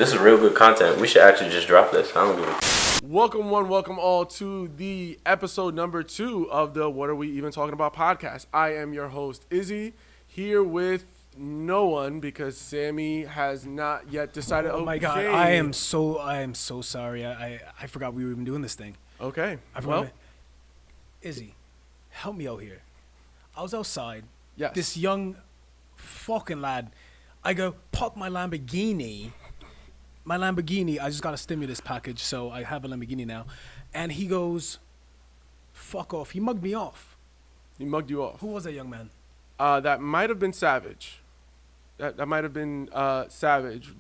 This is real good content. We should actually just drop this. I don't give a Welcome welcome all to the episode number 2 of the What Are We Even Talking About podcast. I am your host, Izzy, here with no one because Sammy has not yet decided. Oh my God, I am so sorry. I forgot we were even doing this thing. Okay. Well, Izzy, help me out here. I was outside. Yes. This young fucking lad, I go park my Lamborghini. I just got a stimulus package, so I have a Lamborghini now. And he goes, fuck off. He mugged me off. He mugged you off. Who was that young man? That might have been Savage. That might have been Savage.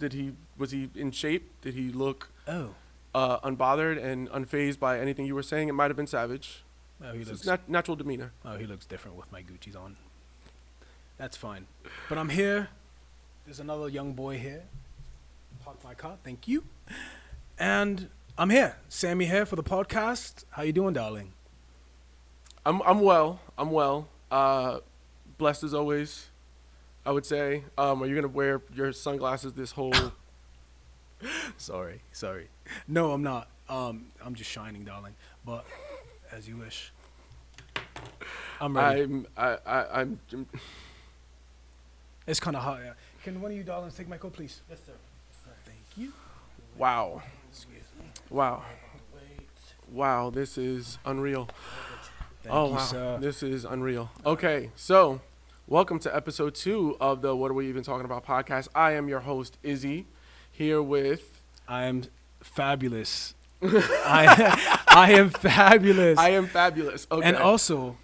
Was he in shape? Did he look unbothered and unfazed by anything you were saying? It might have been Savage. Oh, he looks natural demeanor. Oh, he looks different with my Gucci's on. That's fine. But I'm here. There's another young boy here. Park my car, thank you. And I'm here. Sammy here for the podcast. How you doing, darling? I'm well. Blessed as always, I would say. Are you gonna wear your sunglasses this whole? Sorry. No, I'm not. I'm just shining, darling. But as you wish. I'm ready. I'm. It's kind of hot. Yeah. Can one of you darlings take my coat, please? Yes, sir. Thank you. Wow. Excuse me. Wow. This is unreal. Thank you, wow. sir. This is unreal. Okay, so welcome to episode 2 of the What Are We Even Talking About podcast. I am your host, Izzy, here with. I am fabulous. I am fabulous. I am fabulous. Okay. And also,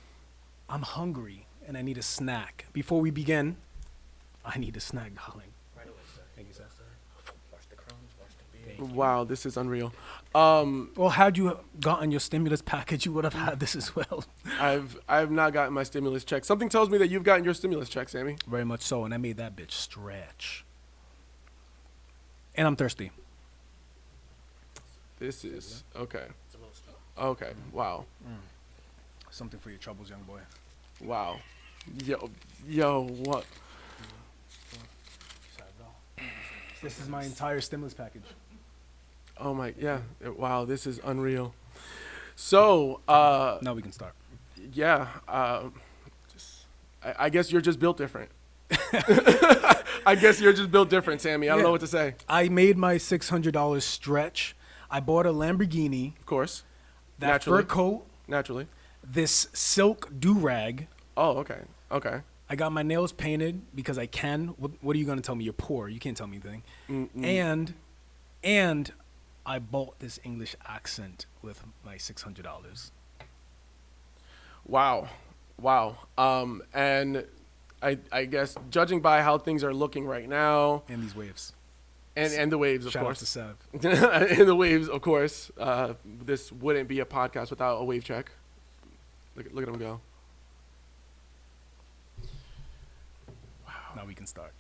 I'm hungry and I need a snack. Before we begin, I need a snack, darling. Right away, sir. Thank you, sir. Wash the crumbs, wash the beer. Wow, this is unreal. Well, had you gotten your stimulus package, you would have had this as well. I've not gotten my stimulus check. Something tells me that you've gotten your stimulus check, Sammy. Very much so, and I made that bitch stretch. And I'm thirsty. This is okay. It's a little stuff. Okay. Wow. Something for your troubles, young boy. Wow. Yo, what? This is my entire stimulus package. Oh my, yeah. Wow, this is unreal. So, Now we can start. yeah. I guess you're just built different. I guess you're just built different, Sammy. I don't know what to say. I made my $600 stretch. I bought a Lamborghini. Of course. That Naturally. fur coat. Naturally. This silk do-rag. Oh, okay. Okay. I got my nails painted because I can. What are you going to tell me? You're poor. You can't tell me anything. And I bought this English accent with my $600. Wow. And I guess judging by how things are looking right now, And these waves. and the waves, of Shout out course. to Sev. And the waves, of course. This wouldn't be a podcast without a wave check. Look at them go. Now we can start.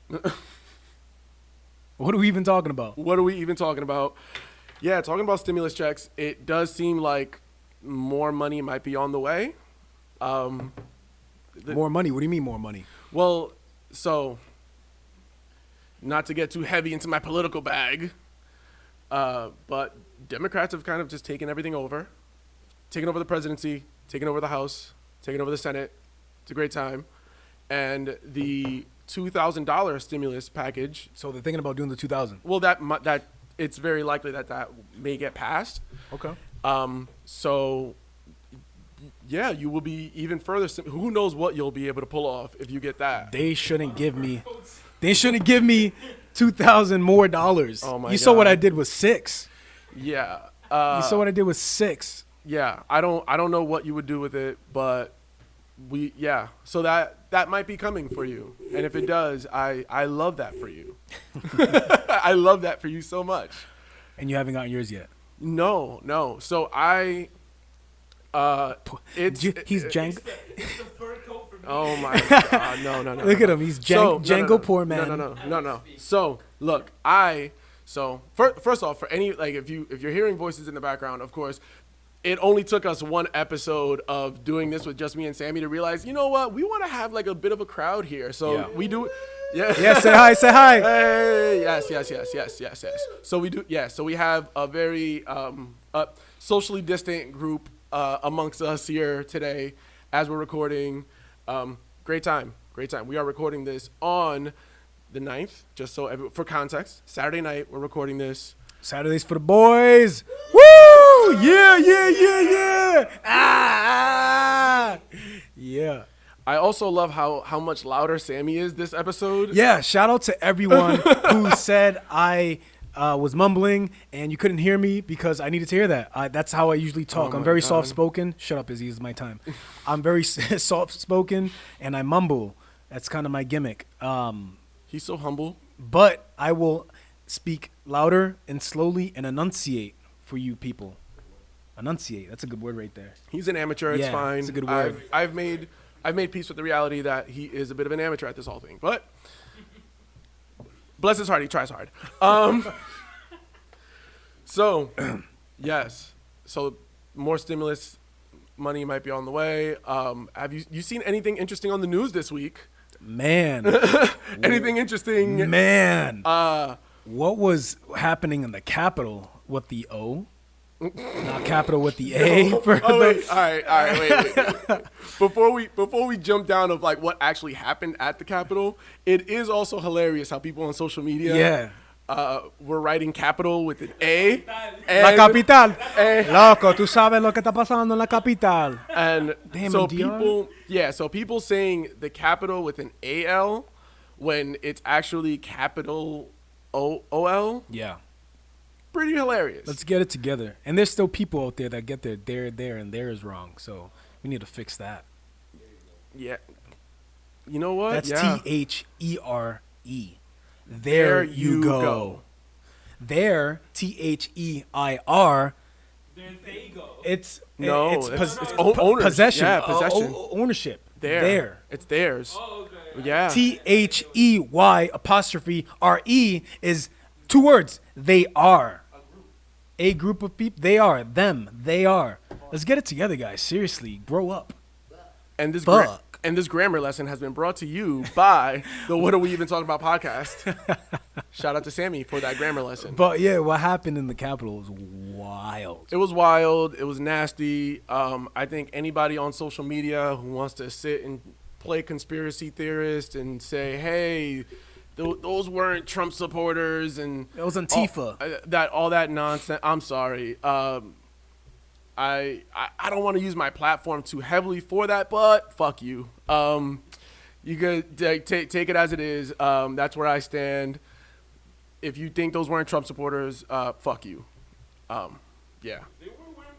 What are we even talking about? What are we even talking about? Yeah, talking about stimulus checks, it does seem like more money might be on the way. More money? What do you mean more money? Well, so, not to get too heavy into my political bag, but Democrats have kind of just taken everything over. Taken over the presidency, taken over the House, taken over the Senate. It's a great time. And the $2,000 stimulus package. So they're thinking about doing the 2000. Well, that it's very likely that may get passed. Okay. So, yeah, you will be even further. Who knows what you'll be able to pull off if you get that? They shouldn't give me $2,000 more dollars. Oh my You saw what God. I did with 6. Yeah. You saw what I did with 6. Yeah. I don't know what you would do with it, but so that might be coming for you. And if it does, I love that for you. I love that for you so much. And you haven't gotten yours yet. No. So He's Django. Oh my God. No. Look at him. He's Django poor man. No. So look, first off, for any, like, if you're hearing voices in the background, of course, it only took us one episode of doing this with just me and Sammy to realize, you know what, we want to have like a bit of a crowd here. So we do. Yeah. Yeah, say hi, say hi. Hey, yes. So we do. Yeah. So we have a very socially distant group amongst us here today as we're recording. Great time. We are recording this on the 9th, just so for context. Saturday night, we're recording this. Saturdays for the boys. Woo! Yeah. Yeah. I also love how much louder Sammy is this episode. Yeah, shout out to everyone who said I was mumbling and you couldn't hear me because I needed to hear that. That's how I usually talk. I'm very soft-spoken. Shut up, Izzy. It's my time. I'm very soft-spoken and I mumble. That's kind of my gimmick. He's so humble. But I will speak louder and slowly and enunciate for you people. Enunciate. That's a good word right there. He's an amateur. It's fine. It's a good word. I've made peace with the reality that he is a bit of an amateur at this whole thing. But bless his heart, he tries hard. So, yes. So more stimulus money might be on the way. Have you seen anything interesting on the news this week? Man. Anything interesting? Man. What was happening in the Capitol with the O? Not Capitol with the A. All right, wait. Before we jump down of like what actually happened at the Capitol, it is also hilarious how people on social media were writing Capitol with an A. La capital. Loco, tú sabes lo que está pasando en la capital. And damn, so people saying the Capitol with an AL when it's actually capital OL. Yeah. Pretty hilarious. Let's get it together. And there's still people out there that get their there, and there is wrong. So we need to fix that. Yeah. You know what? That's THERE. There you go. There, THEIR. There they go. It's ownership. Possession. Yeah, possession. Ownership. There. It's theirs. Oh, okay. Yeah. THEY'(RE) is 2 words. They are. A group of people. They are. Them. They are. Let's get it together, guys. Seriously. Grow up. And this grammar lesson has been brought to you by the What Are We Even Talking About podcast. Shout out to Sammy for that grammar lesson. But yeah, what happened in the Capitol was wild. It was wild. It was nasty. I think anybody on social media who wants to sit and play conspiracy theorist and say, hey, those weren't Trump supporters and it was Antifa. All that nonsense. I'm sorry. I don't want to use my platform too heavily for that, but fuck you. You could take it as it is. That's where I stand. If you think those weren't Trump supporters, fuck you. Yeah. They were wearing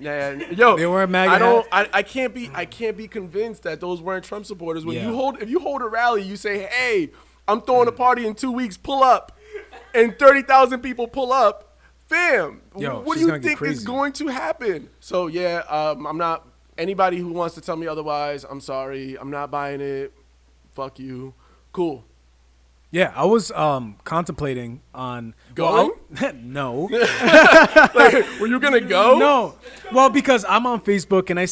Yeah, yo, they weren't MAGA. I can't be convinced that those weren't Trump supporters. When if you hold a rally, you say, hey, I'm throwing a party in 2 weeks, pull up, and 30,000 people pull up. Fam, what do you think is going to happen? So yeah, I'm not. Anybody who wants to tell me otherwise, I'm sorry. I'm not buying it. Fuck you. Cool. Yeah, I was contemplating on going. No. Like, were you gonna go? No. Well, because I'm on Facebook and I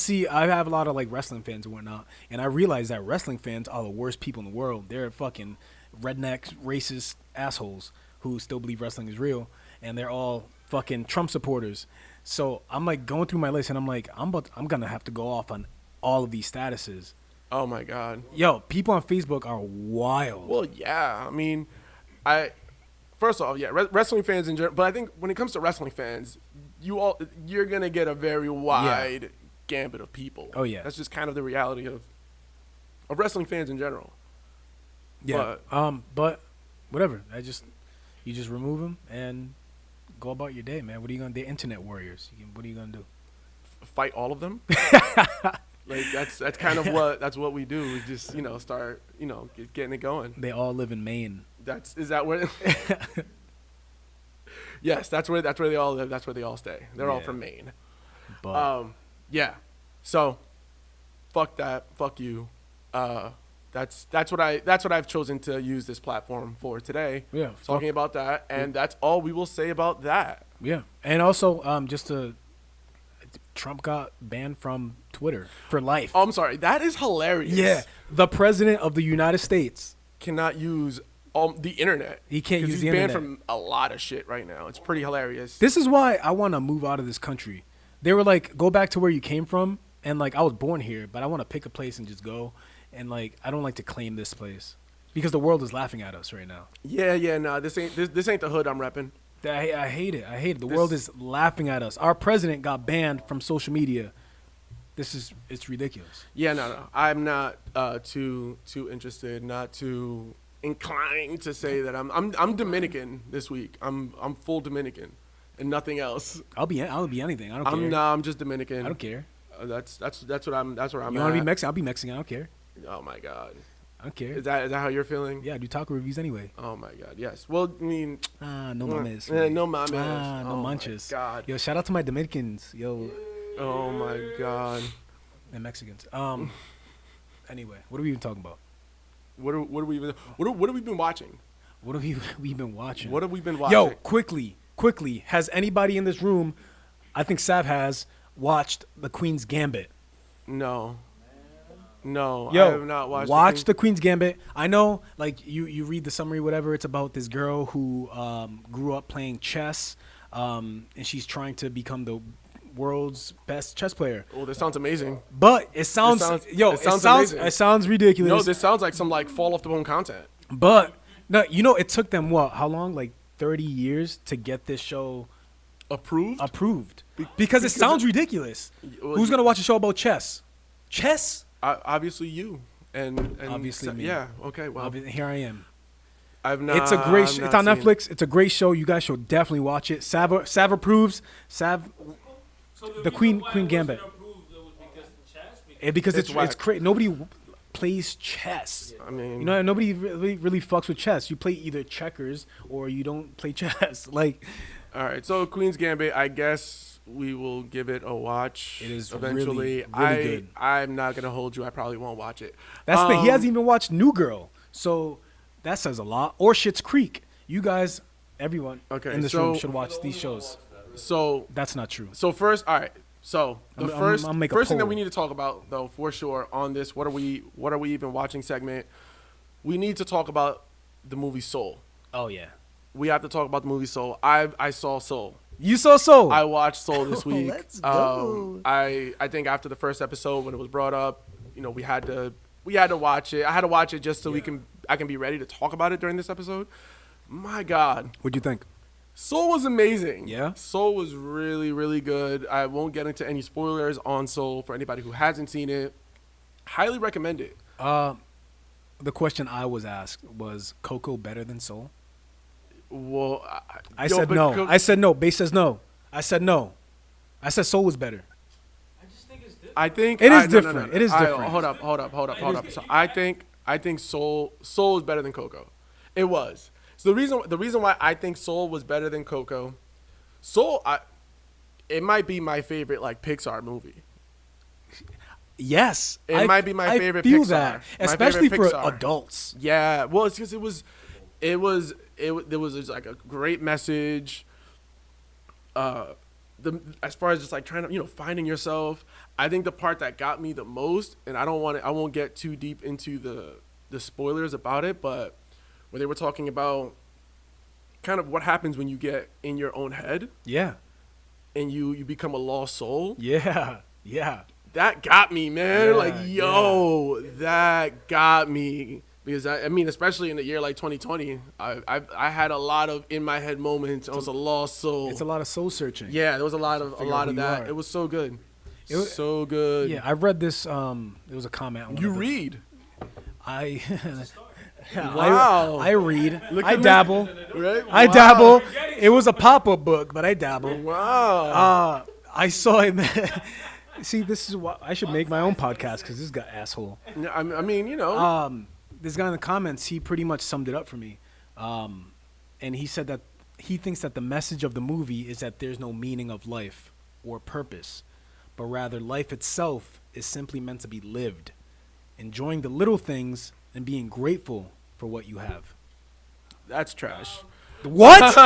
have a lot of like wrestling fans and whatnot, and I realize that wrestling fans are the worst people in the world. They're fucking rednecks, racist assholes who still believe wrestling is real, and they're all fucking Trump supporters. So I'm like going through my list, and I'm like, I'm gonna have to go off on all of these statuses. Oh my God. Yo, people on Facebook are wild. Well, yeah. I mean, first off, yeah, wrestling fans in general. But I think when it comes to wrestling fans, you're gonna get a very wide gambit of people. Oh yeah. That's just kind of the reality of wrestling fans in general. Yeah. But whatever. You just remove them and go about your day, man. What are you gonna do? Internet warriors. What are you gonna do? Fight all of them. Like that's kind of what we do. We just start getting it going. They all live in Maine. Is that where? Yes, that's where they all live. That's where they all stay. They're all from Maine. But yeah. So, fuck that. Fuck you. That's what I've chosen to use this platform for today. Yeah. Talking about that, and that's all we will say about that. Yeah. And also, just to Trump got banned from Twitter for life. Oh, I'm sorry. That is hilarious. Yeah, the president of the United States. Cannot use the internet. He can't 'Cause use he's the banned internet. from a lot of shit right now. It's pretty hilarious. This is why I want to move out of this country. They were like, go back to where you came from. And like, I was born here, but I want to pick a place and just go. And like, I don't like to claim this place because the world is laughing at us right now. Yeah, nah. This ain't the hood I'm repping. I hate it. I hate it. The world is laughing at us. Our president got banned from social media. It's ridiculous. Yeah, no. I'm not too interested, not too inclined to say that I'm Dominican this week. I'm full Dominican and nothing else. I'll be anything. I don't care. I'm just Dominican. I don't care. That's where I'm You at. want to be Mexican? I'll be Mexican. I don't care. Oh my god. I don't care. Is that how you're feeling? Yeah, I do taco reviews anyway. Oh my god. Yes. Well, I mean, No mames. no mames. No Oh my manches. God. Yo, shout out to my Dominicans. Yo, Oh my god. and Mexicans. Anyway, what are we even talking about? What have we been watching? What have we been watching? What have we been watching? Yo, quickly. Has anybody in this room, I think Sav has, watched The Queen's Gambit? No. No, Yo, I have not watched. watch The Queen's Gambit. I know, like, you read the summary, whatever. It's about this girl who grew up playing chess, and she's trying to become the world's best chess player. Oh, this sounds amazing. But it sounds amazing. it sounds ridiculous. No, this sounds like some like fall off the bone content. But no, it took them how long? Like 30 years to get this show Approved? because it sounds ridiculous. Well, Who's gonna watch a show about chess? Chess? Obviously you. And Obviously me. Yeah. Okay. Well, Here I am. I've not. It's a great. I've It's not on seen Netflix. It's a great show. You guys should definitely watch it. Sav approves. Sav, So The reason Queen why it Gambit. wasn't approved, it was because of chess? because It's it's whack. crazy. Nobody plays chess. I mean, You know, nobody really fucks with chess. You play either checkers or you don't play chess. Like, all right. So Queen's Gambit. I guess we will give it a watch. It is eventually. really good. I'm not gonna hold you. I probably won't watch it. that's he hasn't even watched New Girl, so that says a lot. Or Schitt's Creek. You guys, everyone Okay, in this so- room should watch these shows. So That's not true. So first, all right. So the I'll make a first thing that poll. we need to talk about, though, for sure, on this what are we even watching segment, we need to talk about the movie Soul. Oh yeah, We have to talk about the movie Soul. I saw Soul. you saw Soul. I watched Soul this week. Let's go. I think after the first episode when it was brought up, we had to watch it. I had to watch it just so I can be ready to talk about it during this episode. My God. What'd you think? Soul was amazing. Yeah? Soul was really, really good. I won't get into any spoilers on Soul for anybody who hasn't seen it. Highly recommend it. The question I was asked was Coco better than Soul? Well, I said no. I said no. Base says no. I said no. I said Soul was better. I just think it's different. I think It is no, no, different. no. It is different. Hold up. So I think Soul is better than Coco. It was. So the reason why I think Soul was better than Coco, it might be my favorite like Pixar movie. Yes, It might be my favorite I feel Pixar. that, My especially favorite for Pixar. adults. Yeah, well, it's because there was just like a great message. As far as just like trying to finding yourself, I think the part that got me the most, and I won't get too deep into the spoilers about it, but where they were talking about kind of what happens when you get in your own head Yeah, and you become a lost soul. yeah. That got me, man. Yeah, That got me. Because I mean, especially in the year like 2020, I had a lot of in my head moments. I was a lost soul. It's a lot of soul searching. Yeah, there was a lot figure of out who you that. are. It was so good. It was so good. Yeah, I read this. There was a comment. On one You of the- read. I. Wow. I read. Look I at me. dabble. Right? I Wow. dabble. It was a pop-up book, but I dabble. Wow. I saw it. See, this is why I should make my own podcast because this guy asshole. I mean, This guy in the comments, he pretty much summed it up for me, and he said that he thinks that the message of the movie is that there's no meaning of life or purpose, but rather life itself is simply meant to be lived, enjoying the little things and being grateful for what you have. that's trash. What? All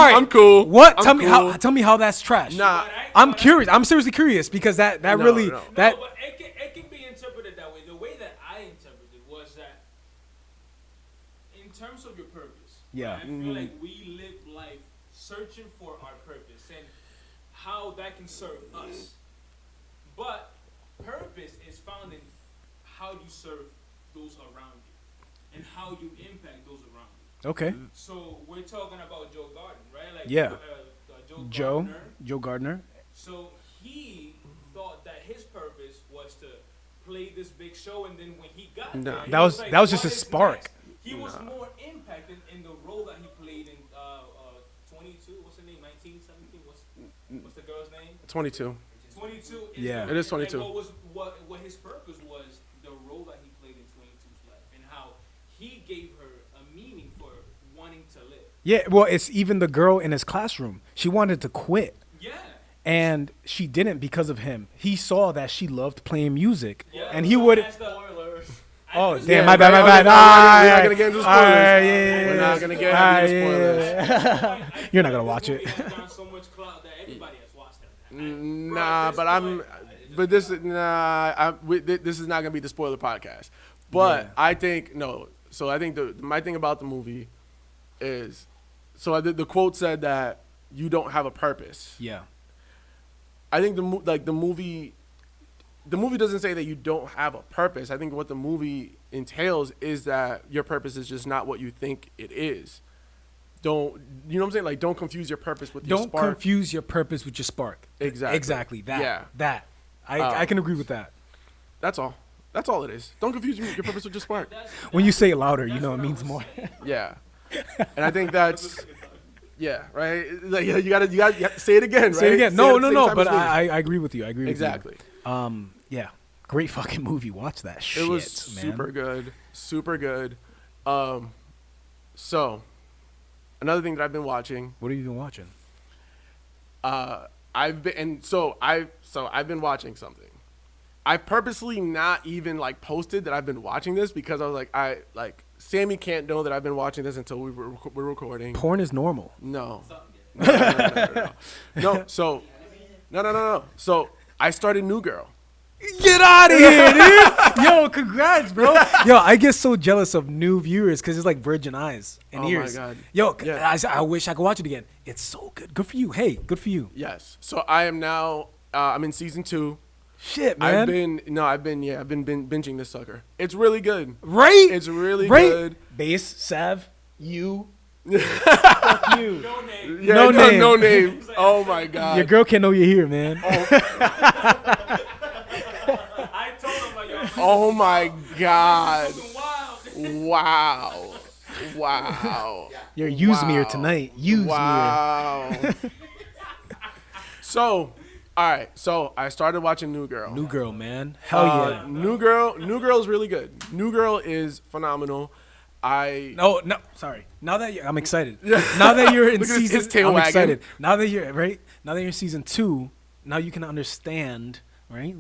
right. I'm cool. What? I'm Tell me cool. how. Tell me how that's trash. Nah. I'm curious. I'm seriously curious because that No, really no. that. No, but it can be interpreted that way. The way that I interpreted was that in terms of your purpose, Yeah. I feel like we live life searching for our purpose and how that can serve us. But purpose is found in how you serve those around you and how you impact those around you. Okay. So we're talking about Joe Garden, right? Like Yeah. Joe Gardner. Joe Gardner. So he thought that his purpose was to play this big show, and then when he got Nah. there, he That was like, just what a is spark. next? He was more impacted in the role that he played in 22. What's her name? 19, 17. What's the girl's name? 22. 22. Yeah. It is 22. And what his purpose was the role that he played in 22's life, and how he gave her a meaning for wanting to live. Yeah. Well, it's even the girl in his classroom. She wanted to quit. Yeah. And she didn't because of him. He saw that she loved playing music, Yeah. and he So would. as the- Oh as damn! the- My bad. We're not gonna get into spoilers. Yeah. We're not gonna get Alright, into spoilers. yeah. You're not gonna watch This it. movie has gotten so much clout that everybody has watched it. Nah, but this is this is not gonna be the spoiler podcast. But Yeah. I think no. So I think my thing about the movie is, so the quote said that you don't have a purpose. Yeah. I think the movie doesn't say that you don't have a purpose. I think what the movie entails is that your purpose is just not what you think it is. Don't, you know what I'm saying? Like, don't confuse your purpose with your Don't spark. confuse your purpose with your spark. Exactly. Exactly. That. Yeah. That. I can agree with that. That's all. That's all it is. Don't confuse your purpose with your spark. When you say it louder, you know it means more. Yeah. And I think that's, yeah, right? Like, you gotta say it again, right? Say it again. Say No, it at no, the same no. time But as me. I agree with you. I agree with Exactly. you. Yeah. Great fucking movie. Watch that shit, It was man. super good. Super good. So, another thing that I've been watching, What have you been watching? I've been watching something. I purposely not even like posted that I've been watching this because I was like, Sammy can't know that I've been watching this until we're recording. Porn is normal. No. No. So, no. So I started New Girl. Get out of here, dude. Yo, congrats, bro. Yo, I get so jealous of new viewers because it's like virgin eyes and Oh my ears. God. Yo, Yeah. I wish I could watch it again. It's so good. Good for you. Hey, good for you. Yes. So I am now. I'm in season 2. Shit, man. I've been binging this sucker. It's really good. Right? It's really right? good. Bass, Sav, you. Fuck you. No name. Yeah, No name. No name. Oh my god. Your girl can't know you're here, man. I told him like, yo, Oh my god. something wild. Wow. You're use-me-er Wow. tonight. Use-me-er. Wow. So, all right. So I started watching New Girl. New girl, man. Hell yeah. New Girl is really good. New Girl is phenomenal. No, sorry. Now that I'm excited. Now that you're in Look at his season, tail I'm wagging. excited. Now that you're right. Now that you're in season 2, now you can understand, right?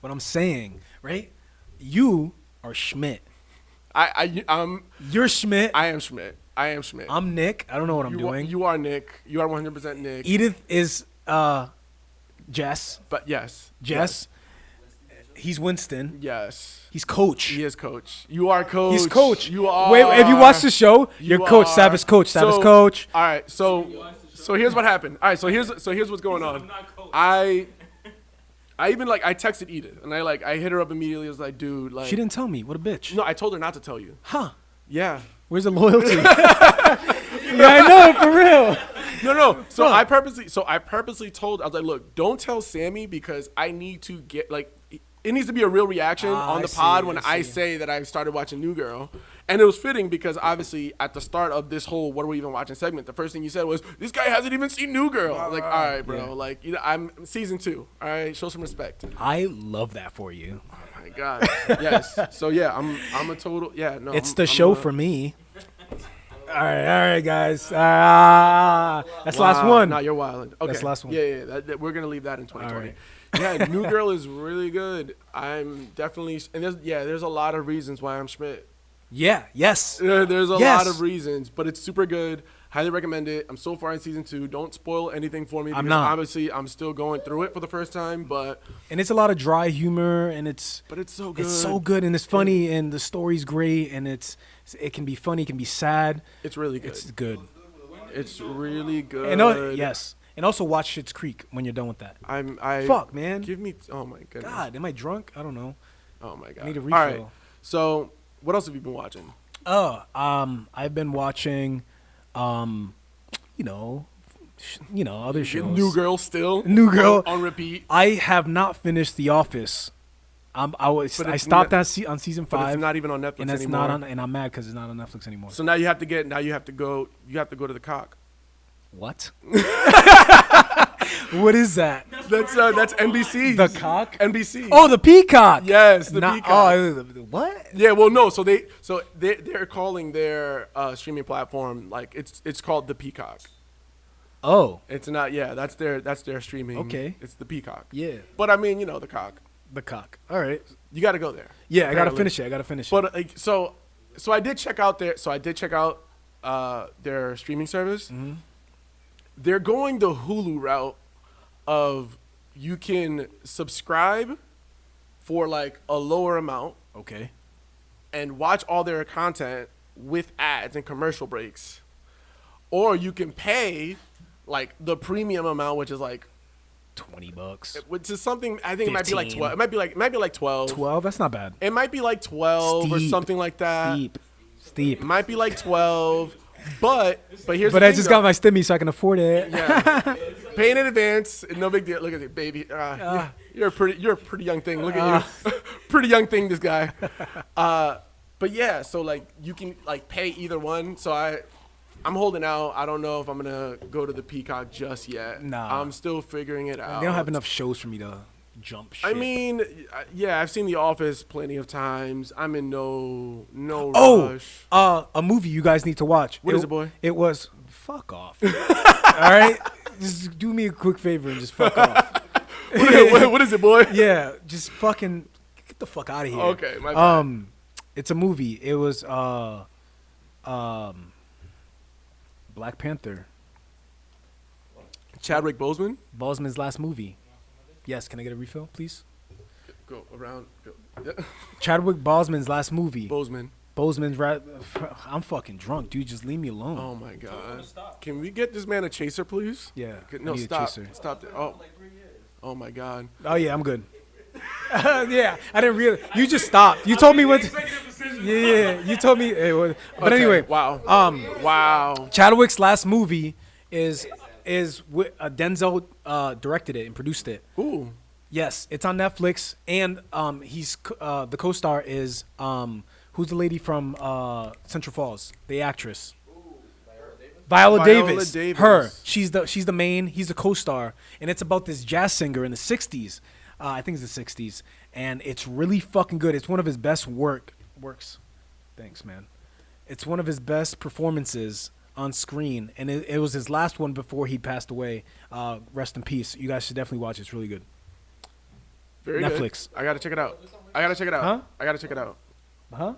What I'm saying, right? You are Schmidt. You're Schmidt. I am Schmidt. I'm Nick. I don't know what I'm doing. You are Nick. You are 100% Nick. Edith is Jess. But yes. Jess. He's Winston. Yes. He's Coach. He is Coach. You are Coach. He's Coach. You are. Wait, if you watch the show, you're You Coach. are. Sav is Coach. Sav is So- Coach. All right. So here's what happened. All right. So here's what's going on. I'm not coach. I even I texted Edith and I hit her up immediately. I was like, dude, like She didn't tell me. What a bitch. No, I told her not to tell you. Huh. Yeah. Where's the loyalty? Yeah, I know, for real. No. So I purposely told. I was like, look, don't tell Sammy because I need to get it needs to be a real reaction on the pod when I say that I started watching New Girl. And it was fitting because obviously at the start of this whole "What Are We Even Watching" segment, the first thing you said was, "This guy hasn't even seen New Girl." I was like, all right, bro. Yeah. Like, I'm season 2. All right, show some respect. I love that for you. Oh my god. Yes. So yeah, I'm a total. Yeah. No. It's I'm- the I'm show a- for me. All right, guys. That's the last Wow. one. No, you're wild. Okay. That's the last one. Yeah. We're gonna leave that in 2020. right. Yeah, New Girl is really good. I'm definitely, and there's a lot of reasons why I'm Schmidt. Yeah. Yes. There's a Yes. lot of reasons, but it's super good. Highly recommend it. I'm so far in season 2. Don't spoil anything for me. Because not. Obviously, I'm still going through it for the first time, And it's a lot of dry humor, and it's so good. It's so good, and it's funny, and the story's great, and it can be funny, it can be sad. It's really good. It's good. It's really good. And yes, and also watch Schitt's Creek when you're done with that. Fuck, man. Give me. Oh my goodness. God, am I drunk? I don't know. Oh my god. I need a refill. All right. So, what else have you been watching? I've been watching, other shows. New Girl still. New Girl on repeat. I have not finished The Office. I stopped on season 5. But it's not even on Netflix and it's anymore. not on, and I'm mad because it's not on Netflix anymore. So now you have to go to the cock. What? What is that? That's NBC. The cock? NBC. Oh, the peacock. Yes, the peacock. Oh, what? Yeah, well, no. So they're calling their streaming platform like it's called the Peacock. Oh, It's not. Yeah, that's their streaming. Okay. It's the Peacock. yeah, But I mean, the cock. the cock. All right. You got to go there. Yeah, I gotta Apparently. finish it. I gotta finish it. But so I did check out their streaming service. Mhm. They're going the Hulu route of you can subscribe for like a lower amount Okay. and watch all their content with ads and commercial breaks, or you can pay like the premium amount, which is like $20. which is something I think it might be like 15. 12. It might be like 12. 12. That's not bad. It might be like 12 or Steep. something like that. Steep. It might be like 12, but here's But the I thing, just though. got my Stimmy, so I can afford it. Yeah. Paying in advance, no big deal. Look at it, baby. You're a pretty young thing. Look at you, pretty young thing. This guy. But yeah, so like you can like pay either one. So I'm holding out. I don't know if I'm gonna go to the Peacock just yet. Nah. I'm still figuring it out. They don't have enough shows for me to jump shit. I mean, yeah, I've seen The Office plenty of times. I'm in no rush. A movie you guys need to watch. What is it, boy? It was fuck off. All right, just do me a quick favor and just fuck off. What is it, boy? Yeah, just fucking get the fuck out of here. Okay, my bad. It's a movie. It was Black Panther. Chadwick Boseman. Boseman's last movie. Yes, can I get a refill, please? Go around. Yeah. Chadwick Boseman's last movie. Boseman. Boseman's I'm fucking drunk, dude. Just leave me alone. Oh my God. Can we get this man a chaser, please? Yeah. No, I need a stop. chaser. Stop. Oh my God. Oh yeah, I'm good. Yeah, I didn't realize. You just stopped. You told me what. Yeah. You told me. But Okay, anyway, Wow. Wow. Chadwick's last movie is Denzel directed it and produced it. Ooh. Yes, it's on Netflix, and he's the co-star is who's the lady from Central Falls, the actress. Viola Davis. Her. She's the main. He's the co-star, and it's about this jazz singer in the '60s. I think it's the '60s, and it's really fucking good. It's one of his best works. Thanks, man. It's one of his best performances on screen, and it was his last one before he passed away. Rest in peace. You guys should definitely watch it. It's really good. Very Netflix. Good. I gotta check it out. Huh? I gotta check it out. Huh?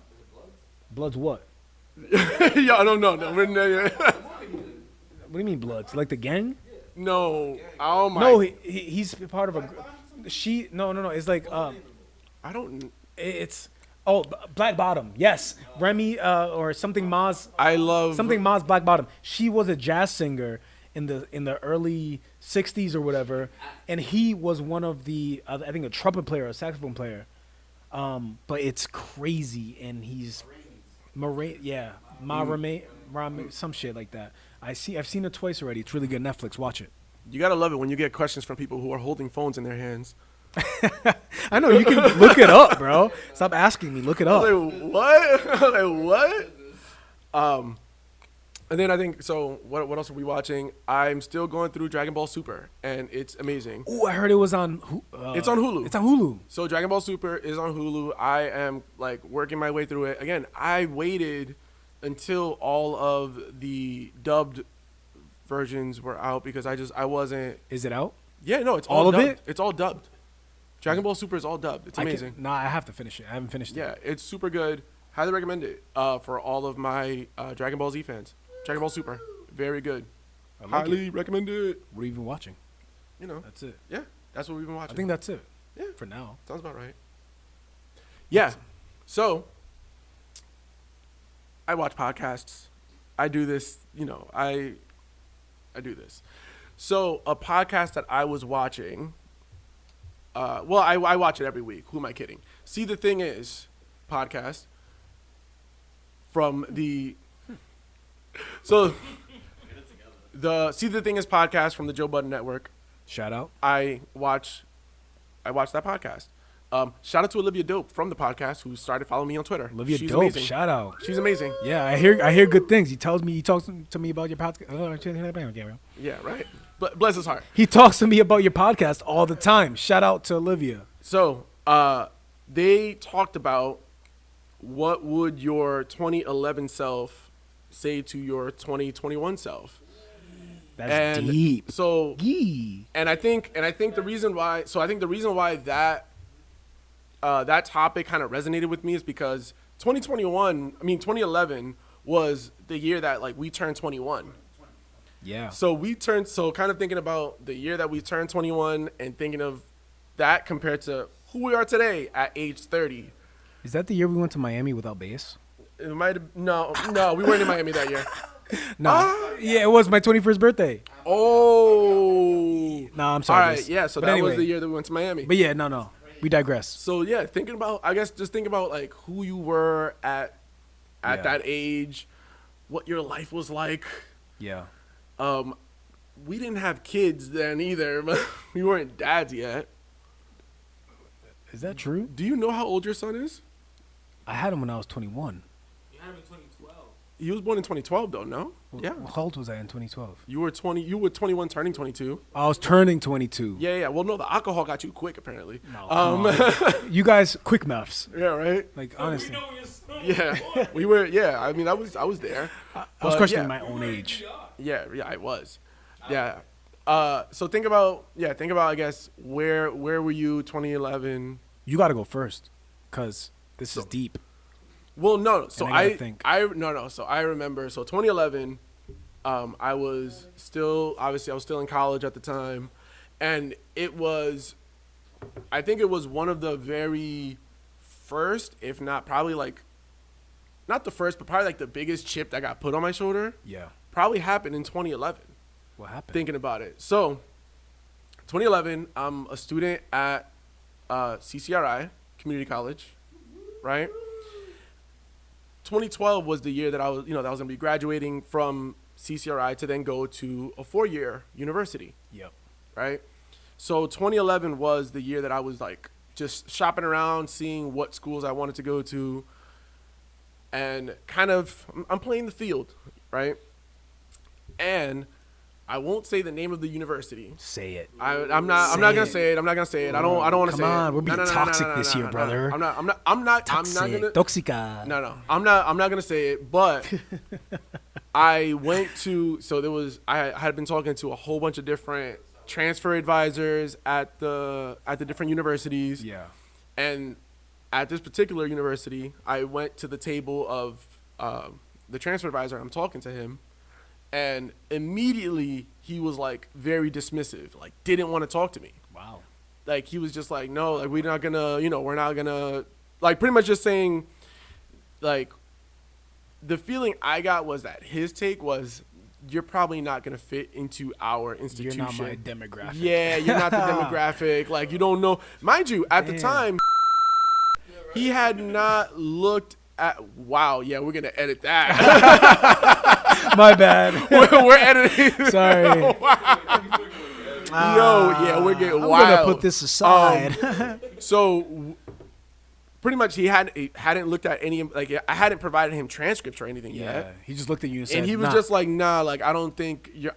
Blood's what? Yeah, no. We're What do you mean Bloods? Like the gang? no. Oh my. No, he's part of a. No. It's like I don't. it's Black Bottom. Yes, Remy or something Maz. I love Something Maz Black Bottom. She was a jazz singer in the early '60s or whatever, and he was one of the I think a trumpet player, a saxophone player. But it's crazy, and he's some shit like that. I've seen it twice already. It's really good. Netflix, watch it. You gotta love it when you get questions from people who are holding phones in their hands. I know, you can look it up, bro. Stop asking me. Look it I up. was like, what? I was like, what? And then I think so. What else are we watching? I'm still going through Dragon Ball Super, and it's amazing. Oh, I heard it was on. It's on Hulu. It's on Hulu. So Dragon Ball Super is on Hulu. I am like working my way through it. Again, I waited until all of the dubbed versions were out because I wasn't. Is it out? Yeah, no, it's All all of dubbed. it? It's all dubbed. Dragon Ball Super is all dubbed. It's amazing. I have to finish it. I haven't finished it. Yeah, it's super good. Highly recommend it for all of my Dragon Ball Z fans. Dragon Ball Super, Very good. I like Highly it. recommend it. What are you even watching? You know, That's it. yeah, that's what we've been I watching. think that's it. Yeah. For now. Sounds about right. Yeah. So I watch podcasts. I do this, I do this. So a podcast that I was watching, I watch it every week. Who am I kidding? See, the thing is, podcast from the See the Thing is podcast from the Joe Budden Network. Shout out. I watch that podcast. Shout out to Olivia Dope from the podcast who started following me on Twitter. Olivia She's Dope. amazing. Shout out. She's amazing. Yeah, I hear good things. He talks to me about your podcast. Yeah, right. But bless his heart. He talks to me about your podcast all the time. Shout out to Olivia. So, they talked about what would your 2011 self say to your 2021 self. That's And deep. So, Yee. and I think the reason why that that topic kind of resonated with me is because 2011 was the year that like we turned 21. Yeah. So kind of thinking about the year that we turned 21 and thinking of that compared to who we are today at age 30. Is that the year we went to Miami without bass? It might have, no, we weren't in Miami that year. No. Yeah, it was my 21st birthday. Oh. No, I'm All sorry. right, Liz. yeah, so But that anyway. was the year that we went to Miami. But yeah, no. We digress. So yeah, think about like who you were at Yeah. that age, what your life was like. Yeah. We didn't have kids then either. We weren't dads yet. Is that true? Do you know how old your son is? I had him when I was 21. You had him in 2012. He was born in 2012 though, no? Yeah. How old was I in 2012? You were 21 turning 22. I was turning 22. Yeah. Well, no, the alcohol got you quick apparently. No, come on. You guys, quick maths. Yeah, right? Like, We honestly. know your son. Yeah. We were, yeah. I mean, I was there. I was But, questioning yeah. my own age. Yeah, I was. Yeah. So think about, I guess, where were you 2011? You got to go first, because this is deep. Well, no. So And I gotta think. So I remember. So 2011, I was still in college at the time, and I think it was one of the very first, if not probably like, not the first, but probably like the biggest chip that got put on my shoulder. Yeah. Probably happened in 2011. What happened? Thinking about it. So, 2011, I'm a student at CCRI, community college, right? 2012 was the year that I was going to be graduating from CCRI to then go to a 4-year university, Yep. right? So 2011 was the year that I was like just shopping around, seeing what schools I wanted to go to, and kind of I'm playing the field, right? And I won't say the name of the university. Say it. I'm not gonna say it. I'm not gonna say it. I don't want to say it. Come on, we're being toxic this year, brother. I'm not gonna. Toxica. No. I'm not gonna say it. But I went to. So there was. I had been talking to a whole bunch of different transfer advisors at the different universities. Yeah. And at this particular university, I went to the table of the transfer advisor. I'm talking to him. And immediately he was like very dismissive, like didn't want to talk to me. Wow. Like he was just like, no, like we're not gonna, like pretty much just saying, like the feeling I got was that his take was, you're probably not gonna fit into our institution. You're not my demographic. Yeah, you're not the demographic. Like you don't know. Mind you, at the time, he had not looked at. Wow, yeah, we're gonna edit that. My bad. we're editing. Sorry. Yo, yeah, we're getting I'm wild. gonna put this aside. So, pretty much, he hadn't looked at any. Like, I hadn't provided him transcripts or anything Yeah. yet. He just looked at you and said, And he was nah. just like, nah, like I don't think you're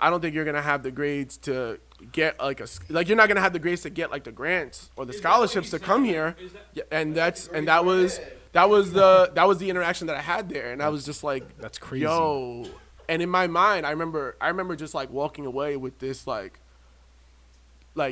gonna have the grades to get you're not gonna have the grades to get like the grants or the scholarships to come here. Yeah, and that was the interaction that I had there, and I was just like, That's crazy. Yo, and in my mind, I remember just like walking away with this like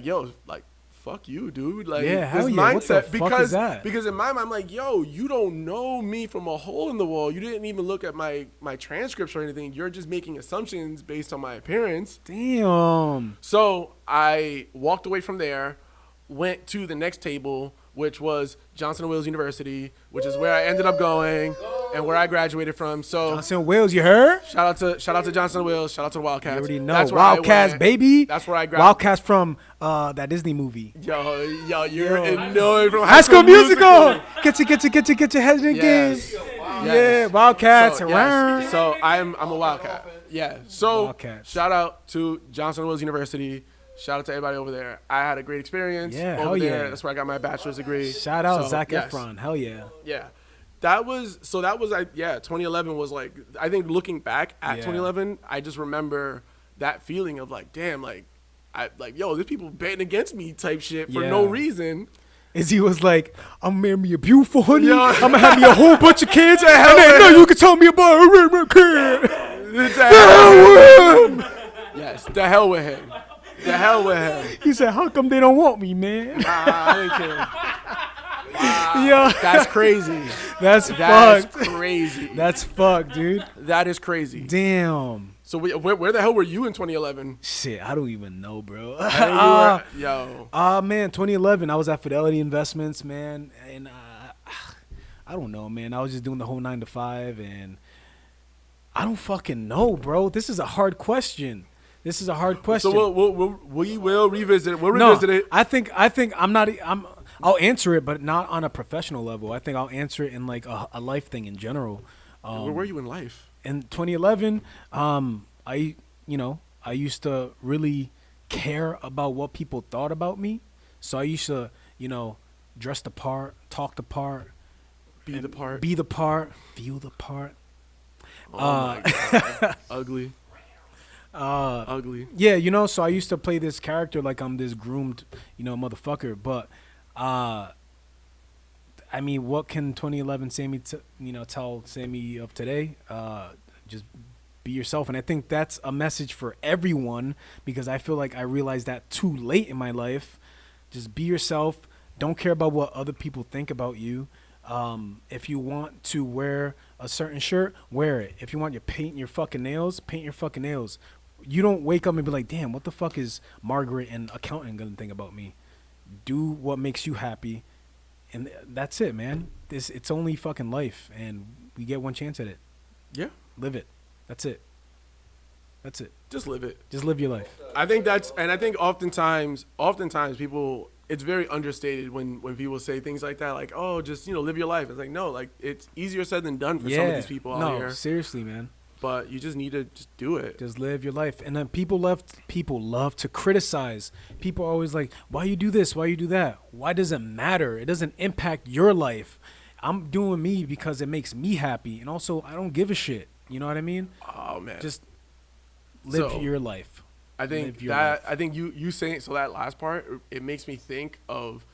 yo, like fuck you, dude. Like, Yeah, hell this yeah. What the mindset, fuck because is that? because in my mind, I'm like, yo, you don't know me from a hole in the wall. You didn't even look at my transcripts or anything. You're just making assumptions based on my appearance. Damn. So I walked away from there, went to the next table, which was Johnson & Wales University, which is where I ended up going and where I graduated from. So Johnson Wales, you heard? shout out to Johnson & Wales. Shout out to the Wildcats. You already know. That's where I Wildcats, went. baby. That's where I graduated. Wildcats from that Disney movie. Yo, you're annoyed from High School Musical. Get your head in the Yes. game. Yes. Yeah, Wildcats. So, yes. So I'm a Wildcat. Yeah. So Wildcats. shout out to Johnson & Wales University. Shout out to everybody over there. I had a great experience Yeah, over hell there. yeah. That's where I got my bachelor's degree. Shout out So, Zac yes. Efron. Hell yeah. Yeah. That was 2011 was like, I think looking back at Yeah. 2011, I just remember that feeling of like, damn, like, yo, there's people betting against me type shit for no Yeah. reason. Izzy was like, I'm marrying me a beautiful honey. Yo. I'm gonna have me a whole bunch of kids. And then, no, you can tell me about a kid. Yes, the hell with him. The hell with him. He said, how come they don't want me, man? I ain't kidding. Yo, That's crazy. that's That's fucked. crazy. That's fucked, dude. That is crazy. Damn. So where the hell were you in 2011? Shit, I don't even know, bro. Yo. Man, 2011, I was at Fidelity Investments, man, and I don't know, man. I was just doing the whole 9 to 5, and I don't fucking know, bro. This is a hard question. So we will revisit it. We'll revisit it. I think I'll answer it, but not on a professional level. I think I'll answer it in like a life thing in general. Where were you in life? In 2011, I used to really care about what people thought about me. So I used to, dress the part, talk the part, Be the part. feel the part. Oh my God. Ugly. Ugly. Yeah, so I used to play this character like I'm this groomed, motherfucker. But, I mean, what can 2011 Sammy, tell Sammy of today? Just be yourself. And I think that's a message for everyone because I feel like I realized that too late in my life. Just be yourself. Don't care about what other people think about you. If you want to wear a certain shirt, wear it. If you want to paint your fucking nails, paint your fucking nails. You don't wake up and be like, damn, what the fuck is Margaret and accountant going to think about me? Do what makes you happy. And that's it, man. It's only fucking life, and we get one chance at it. Yeah. Live it. That's it. Just live it. Just live your life. I think oftentimes people, it's very understated when people say things like that, like, oh, just, live your life. It's like, no, like, it's easier said than done for some of these people out here. Seriously, man. But you just need to just do it. Just live your life. And then people love to criticize. People are always like, why you do this? Why you do that? Why does it matter? It doesn't impact your life. I'm doing me because it makes me happy. And also, I don't give a shit. You know what I mean? Oh, man. Just live So, your life. I think you saying, so that last part, it makes me think of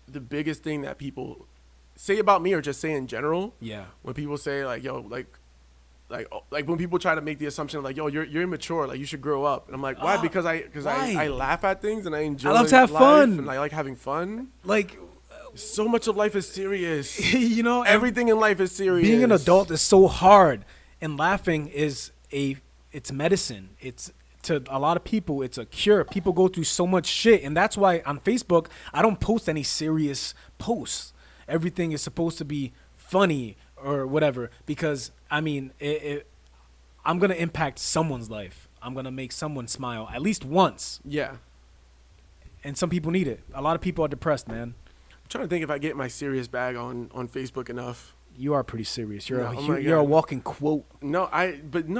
the biggest thing that people say about me or just say in general. Yeah. When people say like, yo, like when people try to make the assumption like, yo, you're immature, like you should grow up. And I'm like, why? Because I laugh at things and I enjoy I love to have life fun. and I like having fun. Like, So much of life is serious. everything Everything in life is serious. being an adult is so hard, and laughing is it's medicine. It's to a lot of people, it's a cure. People go through so much shit, and that's why on Facebook I don't post any serious posts. Everything is supposed to be funny or whatever, because I mean, I'm gonna impact someone's life. I'm gonna make someone smile at least once, Yeah. and some people need it. A lot of people are depressed, man. I'm trying to think if I get my serious bag on Facebook enough. You are pretty serious. You're No, oh my you're a God. walking quote. No,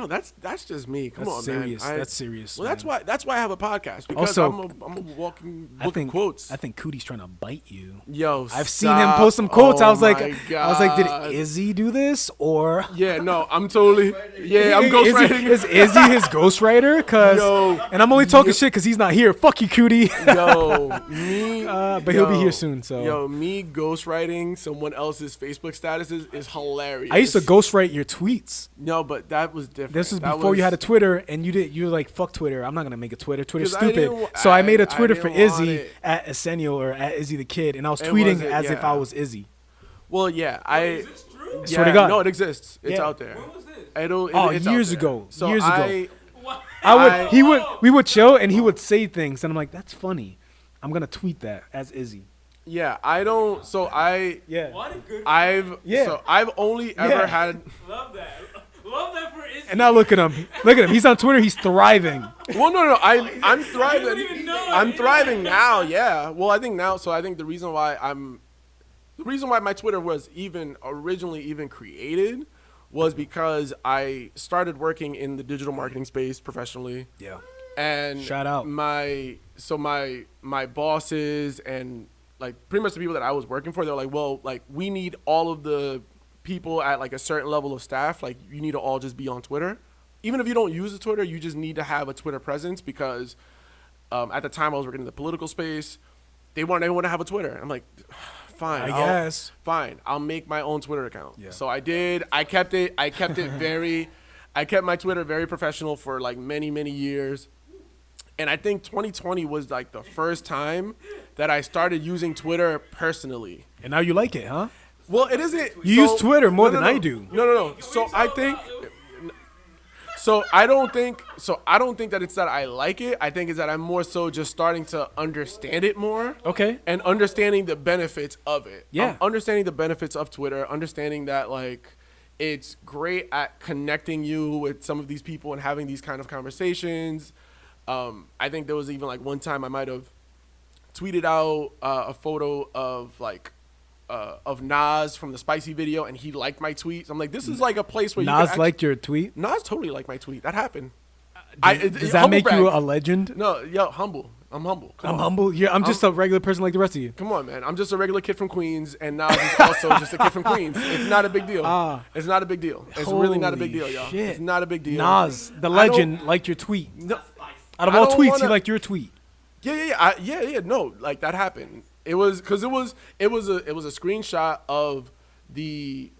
that's just me. Come That's on, serious. man. That's serious. Well, man. that's why I have a podcast, because Also, I'm a walking I book of think quotes. I think Cootie's trying to bite you. Yo, I've seen him post some quotes. Oh I was like, my did God. Izzy do this or? Yeah, no, I'm totally. Yeah, I'm ghostwriting. Is Izzy his ghostwriter? Yo, And I'm only talking shit because he's not here. Fuck you, Cootie. Yo, me. But he'll be here soon. So Yo, me ghostwriting someone else's Facebook statuses is hilarious. I used to ghostwrite your tweets. No, but that was different. This was That before you had a Twitter, and you were like, fuck Twitter. I'm not gonna make a Twitter. Twitter's 'Cause I stupid. didn't- So I made a I Twitter for didn't want Izzy it. at Essenio or at Izzy the Kid, and I was It tweeting wasn't- as if yeah. I was Izzy. Well, yeah, Is this true? Swear to God. No, it exists. It's Yeah. out there. When was this? It's out years there. ago. So Years ago. What? We would chill, and he would say things, and I'm like, that's funny. I'm gonna tweet that as Izzy. Yeah, I don't. So Yeah. What a good. I've only ever Yeah. had. Love that. Love that for Izzy. And now look at him. Look at him. He's on Twitter. He's thriving. Well, no, I'm thriving. don't even know I'm it. thriving now. Yeah. Well, I think now. So I think the reason why my Twitter was originally created was because I started working in the digital marketing space professionally. Yeah. And Shout out. my bosses and like pretty much the people that I was working for, they're like, well, like we need all of the people at like a certain level of staff, like you need to all just be on Twitter. Even if you don't use a Twitter, you just need to have a Twitter presence because at the time I was working in the political space, they want everyone to have a Twitter. I'm like, fine, I guess. fine, I'll make my own Twitter account. Yeah. So I did. I kept it very. I kept my Twitter very professional for like many, many years. And I think 2020 was like the first time that I started using Twitter personally. And now you like it, huh? Well, it isn't. You use Twitter more than I do. No. So I think. So I don't think that it's that I like it. I think it's that I'm more so just starting to understand it more. Okay. And understanding the benefits of it. Yeah. Understanding the benefits of Twitter. Understanding that like it's great at connecting you with some of these people and having these kind of conversations. I think there was even like one time I might have tweeted out a photo of like of Nas from the Spicy video, and he liked my tweets. I'm like, this is like a place where Nas liked your tweet. Nas totally liked my tweet. That happened. Does that make you a legend? No, yo, humble. I'm humble. Come I'm on. humble. Yeah, I'm just a regular person like the rest of you. Come on, man. I'm just a regular kid from Queens, and Nas is also just a kid from Queens. It's not a big deal. It's not a big deal. It's really not a big deal, Holy y'all. shit. It's not a big deal. Nas, the legend, liked your tweet. No, Out of I all don't tweets, he wanna- liked your tweet. Yeah. No, like that happened. It was because it was a screenshot of the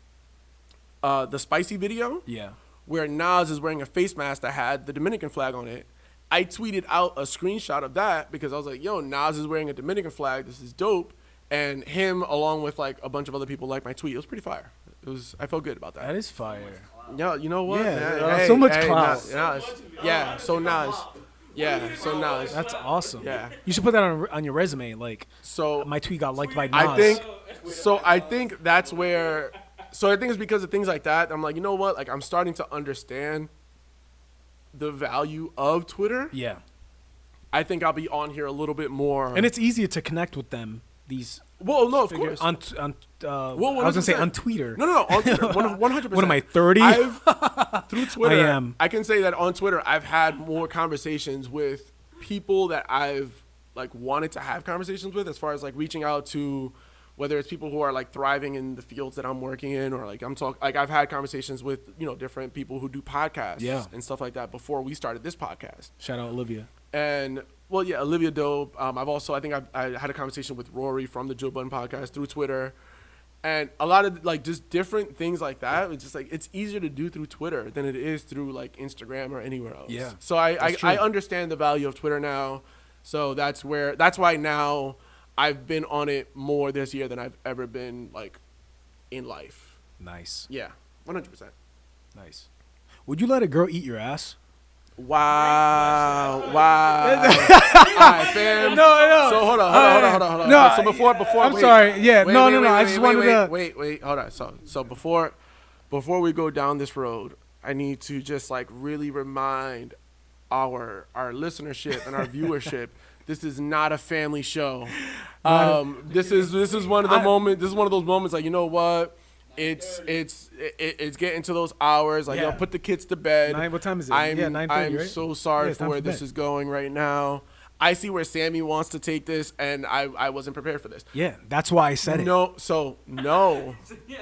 Spicy video Yeah. where Nas is wearing a face mask that had the Dominican flag on it. I tweeted out a screenshot of that because I was like, yo, Nas is wearing a Dominican flag. This is dope. And him, along with like a bunch of other people, liked my tweet. It was pretty fire. I felt good about that. That is fire. Yeah, you know what? Yeah, so much clout. Nas. Yeah, so Nas. Yeah, so Nas. That's awesome. Yeah. You should put that on your resume. Like, So my tweet got liked by Nas. I think that's where. So I think it's because of things like that. I'm like, you know what? Like, I'm starting to understand the value of Twitter. Yeah. I think I'll be on here a little bit more. And it's easier to connect with them. These well, no, of figures course. on I Well, was gonna say 100%. on Twitter. No, on Twitter, 100%. What am I, 30? Through Twitter, I am. I can say that on Twitter, I've had more conversations with people that I've like wanted to have conversations with, as far as like reaching out to, whether it's people who are like thriving in the fields that I'm working in, or like I've had conversations with different people who do podcasts and stuff like that before we started this podcast. Shout out Olivia. And well, yeah, Olivia Dope. I had a conversation with Rory from the Joe Budden podcast through Twitter, and a lot of like just different things like that. It's just like it's easier to do through Twitter than it is through like Instagram or anywhere else. Yeah, So I understand the value of Twitter now. So that's why now I've been on it more this year than I've ever been like in life. Nice. Yeah, 100%. Nice. Would you let a girl eat your ass? Wow. All right, fam. No. So hold on. No, So before I'm wait, sorry. Yeah, wait, no. wait, I just wanted to. Wait. Hold on. So before we go down this road, I need to just like really remind our listenership and our viewership. This is not a family show. This is one of the moments. This is one of those moments. Like, you know what? It's getting to those hours. Like, Yeah. put the kids to bed. What time is it? I'm 9:30, I'm right? so sorry it's for time where for this bed. is going right now. I see where Sammy wants to take this, and I wasn't prepared for this. Yeah, that's why I said it. No,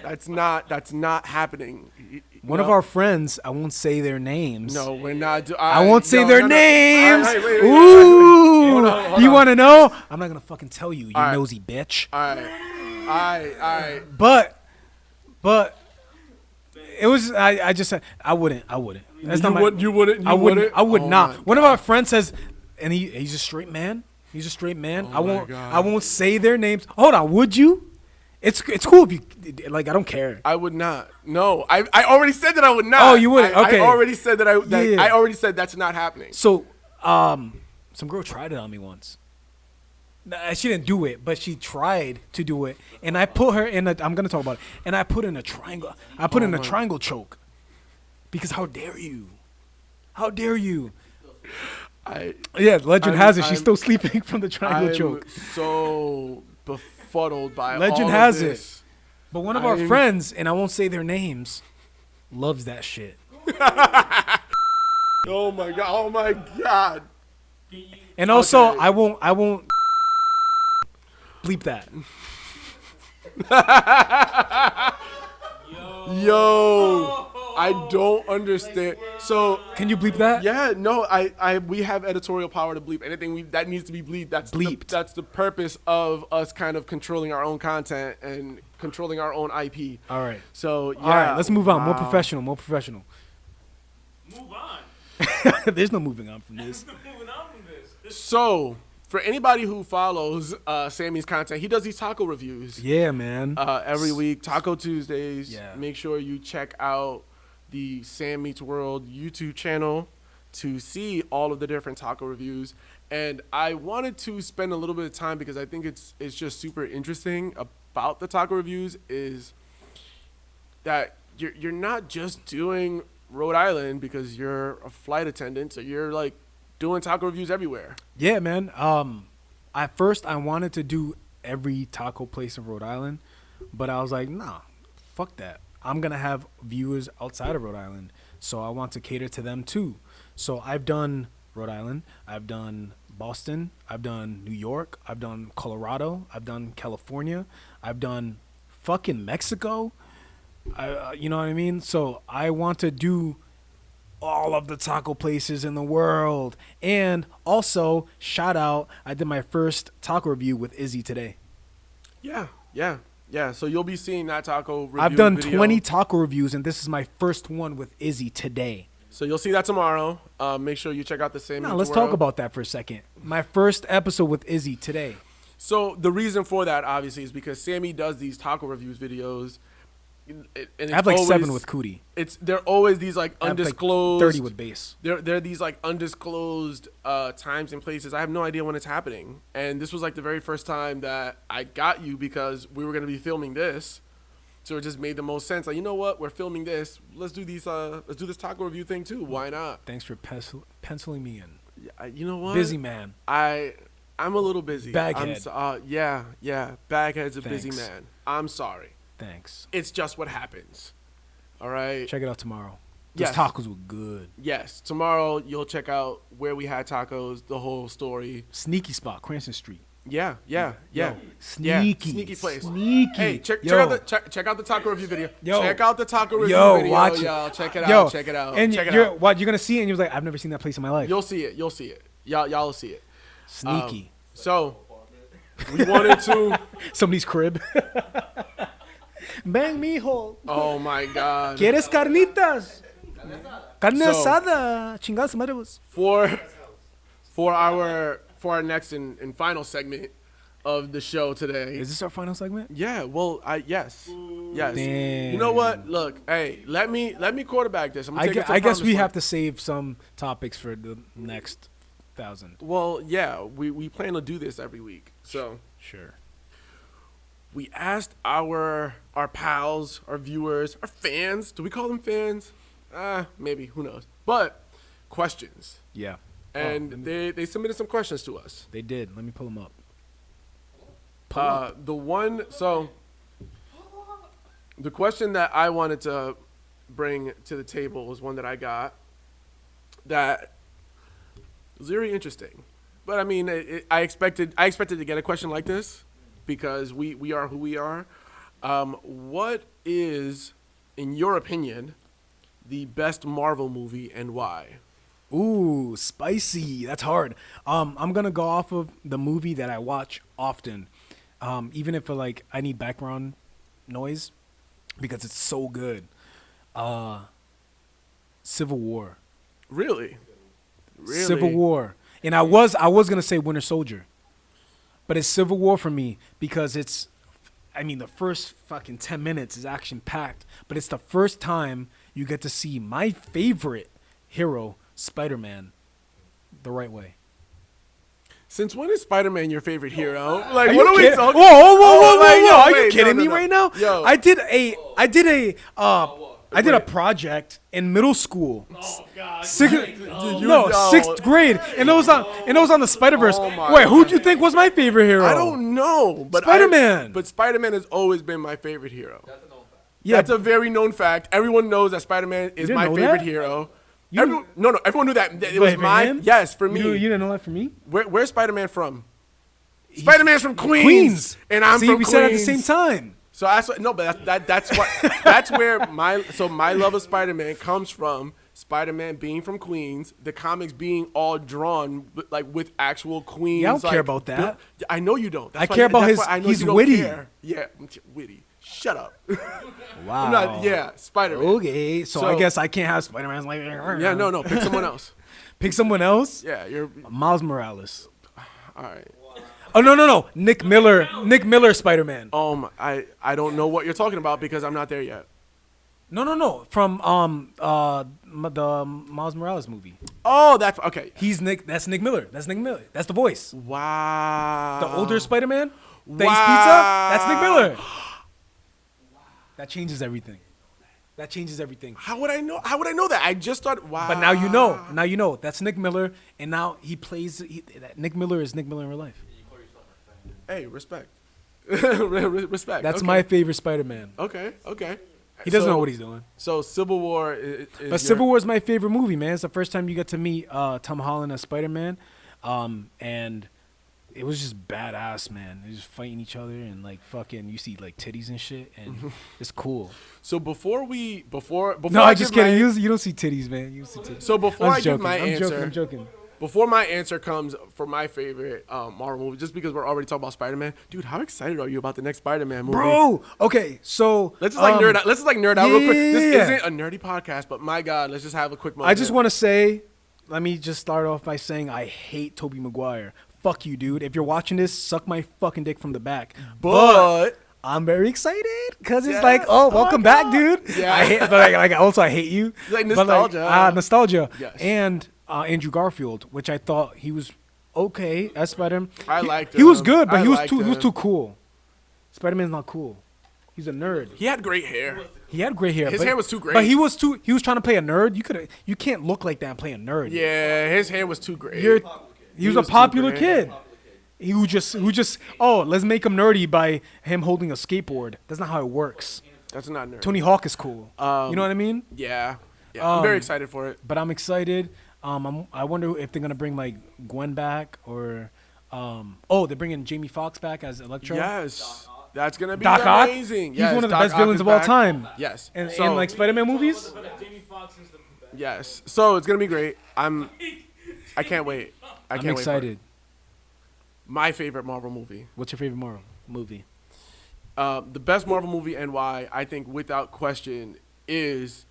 that's not happening. One of our friends, I won't say their names. No, we're not. I won't say their names. All right, wait, Ooh, hold on. you want to know? I'm not gonna fucking tell you, you All right. nosy bitch. All right. But But it was. I just said I wouldn't. That's not my. You wouldn't. I wouldn't. I would Oh not. my One of our friends says, and he's a straight man. He's a straight man. Oh my God. I won't say their names. Hold on. Would you? It's cool if you like. I don't care. I would not. No, I already said that I would not. Oh, you wouldn't? I Okay. already said that Yeah. I already said that's not happening. So, some girl tried it on me once. Nah, she didn't do it, but she tried to do it, and I put her in. I'm gonna talk about it. And I put in a triangle. I put in a triangle choke. Because how dare you? How dare you? Yeah, legend has it she's still sleeping from the triangle I'm choke. so befuddled by Legend all has of it. this. But one of our friends, and I won't say their names, loves that shit. Oh my god! Oh my god! And also, Okay. I won't bleep that. Yo, I don't understand. So Can you bleep that? yeah, no, we have editorial power to bleep anything that needs to be bleeped. Bleeped. That's the purpose of us kind of controlling our own content and controlling our own IP. All right. So yeah. All right, let's move on. More Wow. professional. Move on. There's no moving on from this. Moving on from this. So for anybody who follows Sammy's content, he does these taco reviews. Yeah, man. Every week, Taco Tuesdays. Yeah. Make sure you check out the Sam Meets World YouTube channel to see all of the different taco reviews. And I wanted to spend a little bit of time because I think it's just super interesting about the taco reviews is that you're not just doing Rhode Island because you're a flight attendant, so you're like doing taco reviews everywhere. Yeah, man. At first, I wanted to do every taco place in Rhode Island, but I was like, nah, fuck that. I'm going to have viewers outside of Rhode Island, so I want to cater to them too. So I've done Rhode Island. I've done Boston. I've done New York. I've done Colorado. I've done California. I've done fucking Mexico. You know what I mean? So I want to do all of the taco places in the world. And also, shout out, I did my first taco review with Izzy today. Yeah. So you'll be seeing that taco review I've done video. 20 taco reviews, and this is my first one with Izzy today. So you'll see that tomorrow. Make sure you check out the same. Now, let's talk about that for a second. My first episode with Izzy today. So the reason for that, obviously, is because Sammy does these taco reviews videos. And it's I have like always, 7 with Cootie. They're always these like I have, like, undisclosed. 30 with Base. They're these like undisclosed times and places. I have no idea when it's happening. And this was like the very first time that I got you because we were gonna be filming this. So it just made the most sense. Like, you know what? We're filming this. Let's do these. Let's do this taco review thing too. Why not? Thanks for penciling me in. You know what? Busy man. I'm a little busy. Baghead. Yeah. Baghead's a busy Thanks. man. I'm sorry. Thanks. It's just what happens. All right. Check it out tomorrow. Those Yes. tacos were good. Yes. Tomorrow you'll check out where we had tacos, the whole story. Sneaky spot, Cranston Street. Yeah. Yo, Yeah, sneaky place. Sneaky. Hey, check Yo. out the taco review video. Yo. Check out the taco review Yo, video. watch it. Y'all. Check it Yo, out. Check it out. And check it you're, out. what, you're going to see it, and you're like, I've never seen that place in my life. You'll see it. Y'all will see it. Sneaky. So we wanted to. Somebody's crib. Ven, mijo. Oh my God. ¿Quieres carnitas? Carne So- asada. Chingadas madres. For our next and final segment of the show today. Is this our final segment? Yeah, well, yes. Damn. You know what? Look, hey, let me quarterback this. I'm gonna take it to the I guess promised we land. have to save some topics for the next 1,000. Well, yeah, we plan to do this every week. So Sure. we asked our pals, our viewers, our fans. Do we call them fans? Maybe. Who knows? But questions, Yeah. and they submitted some questions to us. They did. Let me pull them up. The question that I wanted to bring to the table was one that I got that was very interesting. But I mean, I expected to get a question like this because we are who we are. What is, in your opinion, the best Marvel movie and why? Ooh, spicy. That's hard. I'm gonna go off of the movie that I watch often, even if like I need background noise. because it's so good. Civil War. Really? Civil War. And I was gonna say Winter Soldier, but it's Civil War for me because it's. I mean, the first fucking 10 minutes is action packed, but it's the first time you get to see my favorite hero, Spider-Man, the right way. Since when is Spider-Man your favorite hero? Like, Are what you are we kidding? talking? Whoa! like, yo, Are you wait, kidding no, me no. right now? Yo. I did a project in middle school. Oh God. Sixth Oh. grade, and it was on the Spider-Verse. Oh my Wait, who'd you think was my favorite hero? I don't know, but Spider-Man. But Spider-Man has always been my favorite hero. Yeah, That's a very known fact. Everyone knows that Spider-Man is didn't my know favorite that? hero. You Everyone, no, everyone knew that. It was for my him? yes for me. You didn't know that for me? Where's Spider-Man from? Spider-Man's from Queens, and I'm See, from we Queens. said it at the same time. So that's what that's where my love of Spider-Man comes from. Spider-Man being from Queens, the comics being all drawn with actual Queens. Yeah, I don't care about that. I know you don't. That's I care about that's his- why I know he's you don't witty. care. Yeah, witty. Shut up. Wow. Spider-Man. Okay, so I So- guess I can't have Spider-Man. Like, Yeah, no. Pick someone else. Pick someone else. Yeah, you're Miles Morales. all right. Oh no. Nick Miller Spider-Man. I don't know what you're talking about because I'm not there yet. No. From the Miles Morales movie. Oh, that's okay. That's Nick Miller. That's the voice. Wow. The older Spider-Man that Wow. eats pizza. That's Nick Miller. That changes everything. How would I know? How would I know that? I just thought. Wow. But now you know. Now you know. That's Nick Miller, and now he plays. Nick Miller is Nick Miller in real life. Hey, respect. Respect. That's okay. my favorite Spider-Man. Okay. He doesn't know what he's doing. So Civil War is But Civil War is my favorite movie, man. It's the first time you get to meet Tom Holland as Spider-Man, and it was just badass, man. They're just fighting each other and like fucking. You see like titties and shit, and it's cool. So before No, I I'm just give kidding. my- You don't see titties, man. You don't see titties. So before I'm I give joking. my answer, I'm joking. before my answer comes for my favorite Marvel movie, just because we're already talking about Spider-Man, dude, how excited are you about the next Spider-Man movie? Bro, okay, so Let's just nerd out. Let's just nerd out real quick. This yeah. isn't a nerdy podcast, but my God, let's just have a quick moment. I just want to say, let me just start off by saying I hate Tobey Maguire. Fuck you, dude. If you're watching this, suck my fucking dick from the back. but I'm very excited because it's Yeah. like, oh, my welcome back, God. dude. Yeah. I hate, but like also I hate you. Like But, nostalgia. nostalgia. Yes. And Andrew Garfield, which I thought he was okay as Spider-Man. I liked He was him. good, but I he was liked too him. cool. Spider-Man's not cool. He's a nerd. he had great hair. He had gray hair. His but- hair was too great. But he was trying to play a nerd. You can't look like that and play a nerd. Yeah, his hair was too great. He was was a too popular great. kid. Who just let's make him nerdy by him holding a skateboard. That's not how it works. That's not nerd. Tony Hawk is cool. You know what I mean? Yeah. I'm very excited for it. But I'm excited. I wonder if they're gonna bring like Gwen back or they're bringing Jamie Foxx back as Electro. Yes. That's gonna be Doc Ock. amazing. He's Yes, one of the Doc best Ock villains is of all back. time. Yes. And So- in like Spider-Man movies. But Jamie Foxx is the best. Yes. So it's gonna be great. I can't wait. I I'm can't wait for it. excited. My favorite Marvel movie. What's your favorite Marvel movie? The best Marvel movie and why I think without question is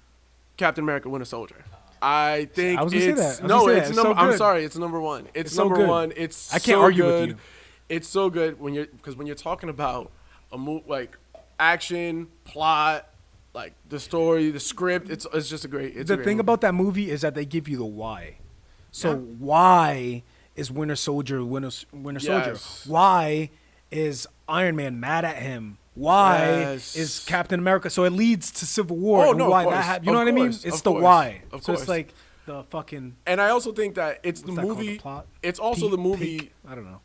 Captain America: Winter Soldier. I think I was gonna say it's that. I was gonna say that. it's It's number. so I'm good. sorry, it's number one. It's so number good. one. It's I can't so argue with good. you. It's so good when you're talking about a like action, plot, like the story, the script. It's just a great. It's The a great thing movie. about that movie is that they give you the why. So Yeah. why is Winter Soldier Winter Soldier? Yes. Why is Iron Man mad at him? Why Yes. is Captain America? So it leads to Civil War. Oh, and no, of why course. that happened. You Of know what I mean? course. It's Of the course. why. Of So course. it's like the fucking And I also think that it's the what's that called, movie. the plot? It's also the movie. Peak? I don't know.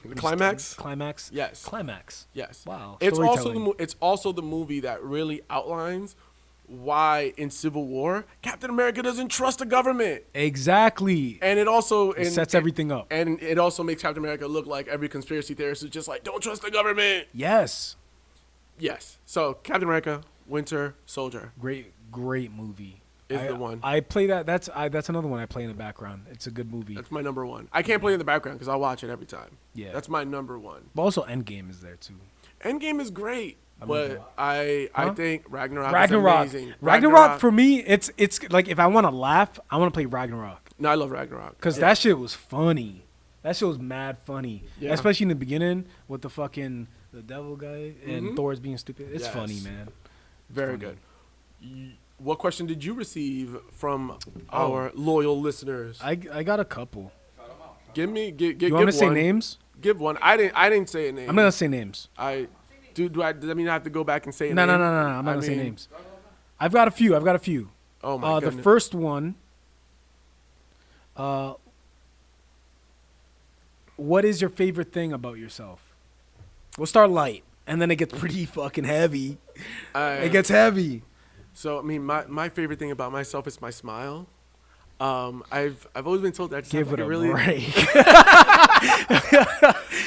The climax. Climax. Yes. Climax. Yes. Wow. It's also Storytelling. it's also the movie that really outlines why in Civil War Captain America doesn't trust the government, Exactly. and it also It sets everything up. and it also makes Captain America look like every conspiracy theorist is just like, don't trust the government. Yes. Yes. So Captain America, Winter Soldier. Great movie. is the one. I play that. That's another one I play in the background. It's a good movie. That's my number one. I can't play in the background because I'll watch it every time. Yeah. That's my number one. But also Endgame is there too. Endgame is great, love but it. I think Ragnarok is Ragnarok. amazing. Ragnarok for me, it's like if I want to laugh, I want to play Ragnarok No, I love Ragnarok. because that shit was funny. That shit was mad funny, Yeah. especially in the beginning with the devil guy and Mhm. Thor's being stupid. It's Yes. funny, man. Very funny. good. What question did you receive from our loyal listeners? I got a couple. Give me You give want me to say one. names? Give one. I didn't say a name. I'm not gonna say names. Does that mean I have to go back and say a No. name? I'm not I gonna say mean, names. I've got a few. Oh my The goodness. first one. What is your favorite thing about yourself? We'll start light, and then it gets pretty fucking heavy. It gets heavy. So I mean, my favorite thing about myself is my smile. I've always been told that I just have Give it like a really. break.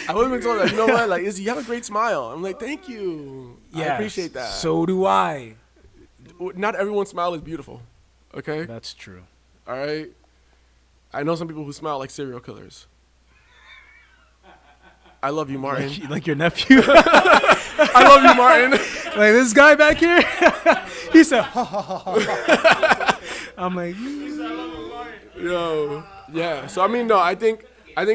I've always been told that, you know what, like, Izzy, you have a great smile. I'm like, thank you. I Yes, appreciate that. So do I. Not everyone's smile is beautiful. Okay. That's true. All right. I know some people who smile like serial killers. I love you, Martin. Like your nephew. I love you, Martin. Like this guy back here. He said, ha, ha, ha, ha. I'm like, Yo. Yeah. So I mean, no, I think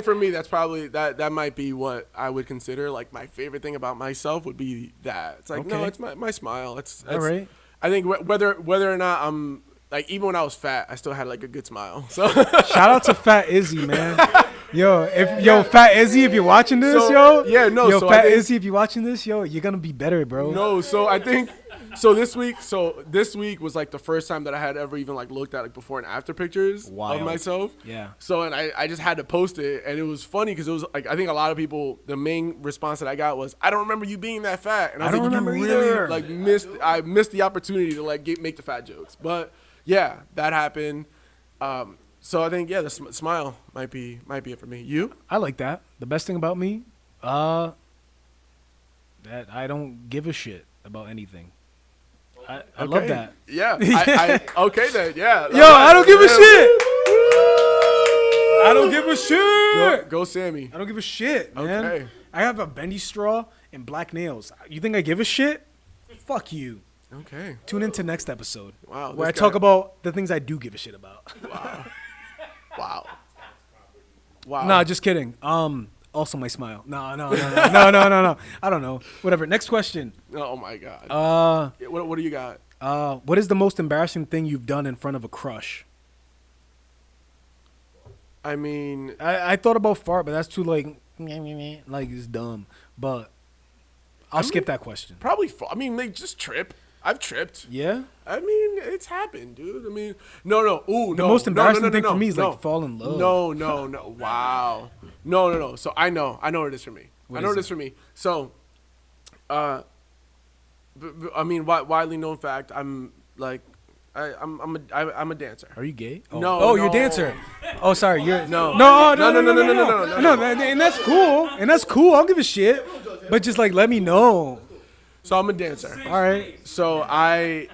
for me that's probably that might be what I would consider like my favorite thing about myself would be that. It's like no, Okay. it's my smile. It's all right. I think whether or not I'm like even when I was fat, I still had like a good smile. So Shout out to Fat Izzy, man. Fat Izzy, if you're watching this, So, yeah, no, Yo, so I Fat think- Izzy, if you're watching this, you're gonna be better, bro. no, so I think this week was like the first time that I had ever even like looked at like before and after pictures Wild. of myself. Yeah. So and I just had to post it, and it was funny because it was like I think a lot of people, the main response that I got was, "I don't remember you being that fat," and I was I don't like, remember "You really either." like missed the opportunity to like make the fat jokes." But yeah, that happened. So I think the smile might be it for me. You? I like that. The best thing about me, that I don't give a shit about anything. I love Okay. that. Yeah. Okay then. Yeah. Yo, I don't give a shit. I don't give a shit. Go Sammy. I don't give a shit, man. Okay. I have a bendy straw and black nails. You think I give a shit? Fuck you. Okay. Tune into next episode. Wow, Where I this talk guy- about the things I do give a shit about. Wow. Nah, just kidding. Also my smile. No. I don't know. Whatever. Next question. Oh my God. What do you got? What is the most embarrassing thing you've done in front of a crush? I mean, I thought about fart, but that's too like it's dumb. But I'll skip that question. probably. I mean, like just trip. I've tripped. Yeah. I mean, it's happened, dude. I mean, no. Ooh, The most embarrassing thing for me is like fall in love. No. Wow. No. So I know what it is for me. What I know is what it is for me. So, I mean, widely known fact. I'm like, I'm a dancer. Are you gay? Oh. No, Oh, you're a no. dancer. Oh, sorry. You're No. No. And that's cool. I'll give a shit. But just like let me know. So I'm a dancer. All right. So I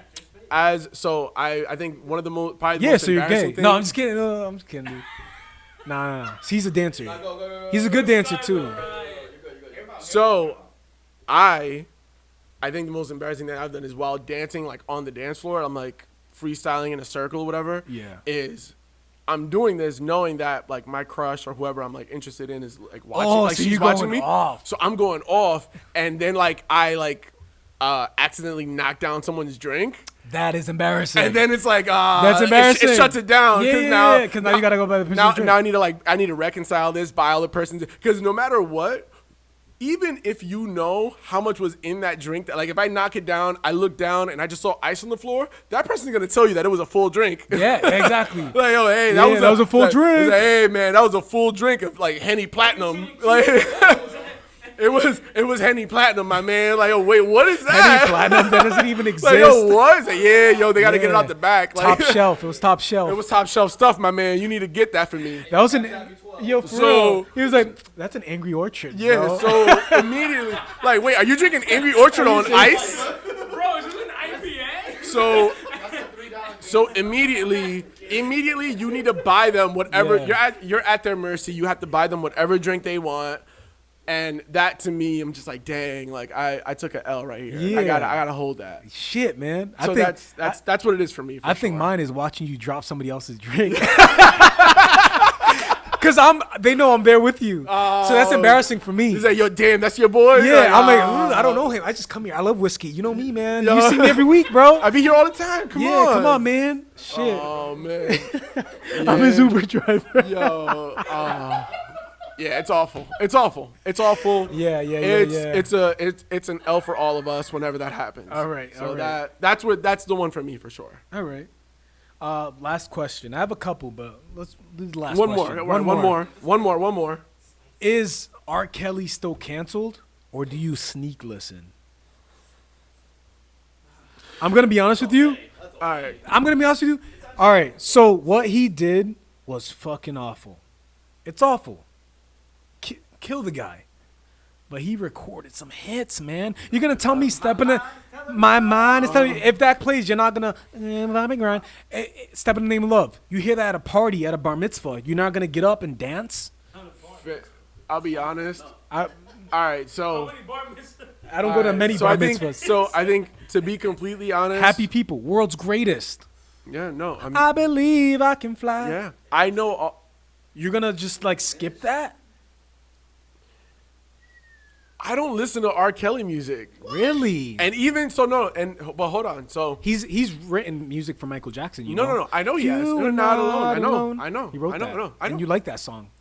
think one of the most probably the Yeah. most So you're embarrassing gay. things. No, I'm just kidding. No, I'm just kidding, dude. Nah. So he's a dancer. He's a good dancer too. So, I think the most embarrassing thing I've done is while dancing, like on the dance floor, I'm like freestyling in a circle or whatever. Yeah. Is I'm doing this knowing that like my crush or whoever I'm like interested in is like watching. Oh, like so she's you're watching going me. off. So I'm going off, and then like I accidentally knock down someone's drink. That is embarrassing. And then it's like That's embarrassing. It shuts it down Yeah, now because now you gotta go by the person's now drink. I need to reconcile this, buy all the person's because no matter what, even if you know how much was in that drink, that like if I knock it down, I look down and I just saw ice on the floor, that person's gonna tell you that it was a full drink. Yeah, exactly. Like, oh, hey, Yeah, that was a full drink. Like, hey, man, that was a full drink of like Henny Platinum. Like, it was Henny Platinum, my man. Like, oh wait, what is that? Henny Platinum, that doesn't even exist. Like, yo, what? It's like, yeah, yo, they gotta get it Yeah. out the back. Like, Top shelf. It was top shelf. It was top shelf stuff, my man. You need to get that for me. That was an yo for So- real. He was like, "That's an Angry Orchard." Yeah, bro. so immediately, like, wait, are you drinking Angry Orchard on ice? Bro, is this an IPA? So immediately you need to buy them whatever. Yeah. You're at their mercy. You have to buy them whatever drink they want. And that to me, I'm just like, dang, like I took an L right here. Yeah. I gotta hold that. Shit, man. So that's what it is for me. I think sure. mine is watching you drop somebody else's drink. Cause they know I'm there with you. So that's embarrassing for me. He's like, yo, damn, that's your boy. Yeah, I'm like, I don't know him. I just come here. I love whiskey. You know me, man. You see me every week, bro. I be here all the time. Come on. Come on, man. Shit. Oh man. I'm his Uber driver. Yo. Yeah, it's awful. It's awful. Yeah. It's an L for all of us whenever that happens. All right. So that's the one for me for sure. All right. Last question. I have a couple, but let's do the last One question. more. Is R. Kelly still canceled, or do you sneak listen? I'm gonna be honest with you. All right. All right. So what he did was fucking awful. It's awful. Kill the guy. But he recorded some hits, man. You're gonna tell me step in the my mind is telling me if that plays, you're not gonna grind. Step in the name of love. You hear that at a party, at a bar mitzvah. You're not gonna get up and dance. I'll be honest. All right, so I don't go to many bar mitzvahs. So I think to be completely honest, Happy people, world's greatest. Yeah, no. I believe I can fly. Yeah, I know. You're gonna just like skip that? I don't listen to R. Kelly music. Really? And even so, no. But hold on. So he's written music for Michael Jackson. You know? No. I know he has. You're not alone. I know. He wrote that. I know. And you like that song?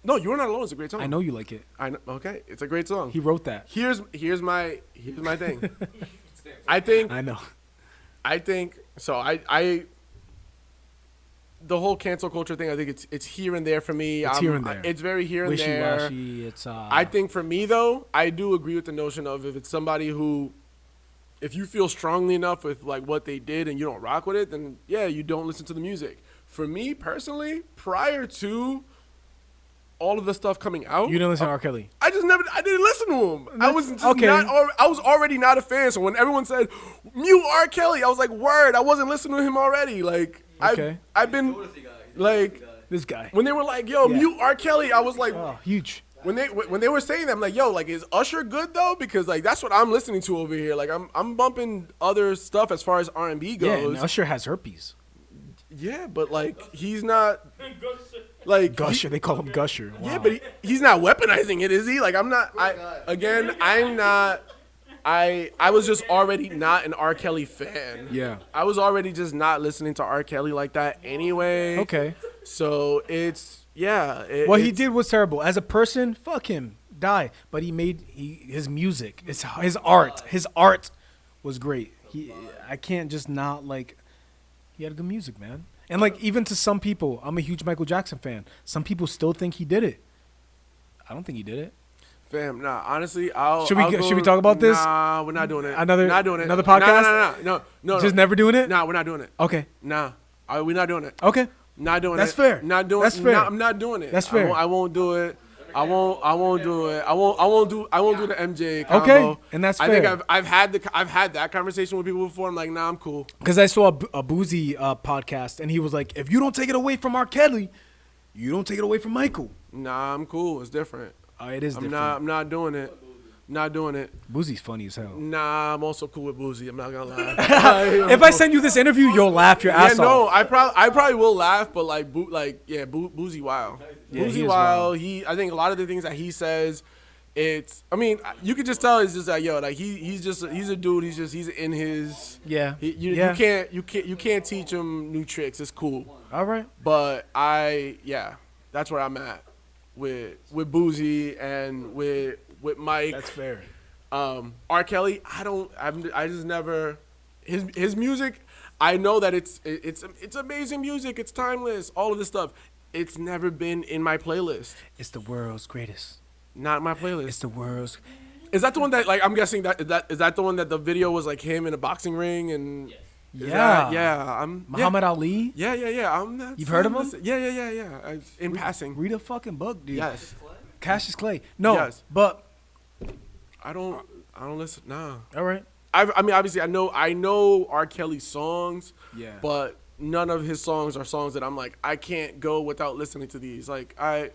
No, You're Not Alone is a great song. I know you like it. I know. Okay, it's a great song. He wrote that. Here's my thing. I think so. I the whole cancel culture thing. I think it's here and there for me. It's here and there. It's very here and there. Wishy-washy. It's I think for me though, I do agree with the notion of if it's somebody who, if you feel strongly enough with like what they did and you don't rock with it, then yeah, you don't listen to the music. For me personally, prior to all of the stuff coming out, you didn't listen to R. Kelly. I didn't listen to him. I was just okay. I was already not a fan. So when everyone said mute R. Kelly, I was like, word, I wasn't listening to him already. Like Okay. I've been like This guy. when they were like, yo, mute R. Kelly, I was like, Oh, huge. when they were saying that, I'm like, yo, like is Usher good though? Because like that's what I'm listening to over here. Like I'm bumping other stuff as far as R&B Yeah, goes. and Usher has herpes. Yeah, but like he's not like Gusher. They call him Gusher. Wow. Yeah, but he's not weaponizing it, is he? Like I'm not. I'm not. I was just already not an R. Kelly fan. Yeah. I was already just not listening to R. Kelly like that anyway. Okay. So it's What he did was terrible. As a person, fuck him, die. But he made his music, his art. His art was great. I can't just not like. He had good music, man. And like even to some people, I'm a huge Michael Jackson fan. Some people still think he did it. I don't think he did it. Fam, nah. Honestly, Should we talk about this? Nah, we're not doing it. Another No. podcast? Just never doing it? Nah, we're not doing it. Okay. Nah, we're not doing it. Okay. Not doing That's it. fair. Not doing. That's fair. Nah, I'm not doing it. That's fair. I won't do it. I won't do it. I won't do the MJ combo. Okay, and that's I think fair. I've had that conversation with people before. I'm like, nah, I'm cool. Because I saw a Boozy podcast, and he was like, if you don't take it away from R. Kelly, you don't take it away from Michael. Nah, I'm cool. It's different. It is different. I'm not doing it. Not doing it. Boozy's funny as hell. Nah, I'm also cool with Boozy. I'm not gonna lie. If I send you this interview, you'll laugh your ass off. No, I probably will laugh, but like, Boozy wild. Yeah, Boozy he is wild. I think a lot of the things that he says, I mean, you could just tell it's just like, yo, like he's a dude. He's in his. Yeah. You can't teach him new tricks. It's cool. All right. But that's where I'm at with Boozy and with Mike. That's fair. R. Kelly, I just never his music. I know that it's amazing music. It's timeless. All of this stuff. It's never been in my playlist. It's the world's greatest. Not my playlist. It's the world's. Is that the one that like I'm guessing is that the one that the video was like him in a boxing ring and Muhammad Ali. Yeah. I'm not. You've heard of him? Yeah. In passing. Read a fucking book, dude. Yes. Cassius Clay. No, Yes. but I don't listen. Nah. all right. I mean, obviously, I know R. Kelly songs. Yeah. But none of his songs are songs that I'm like, I can't go without listening to these. Like I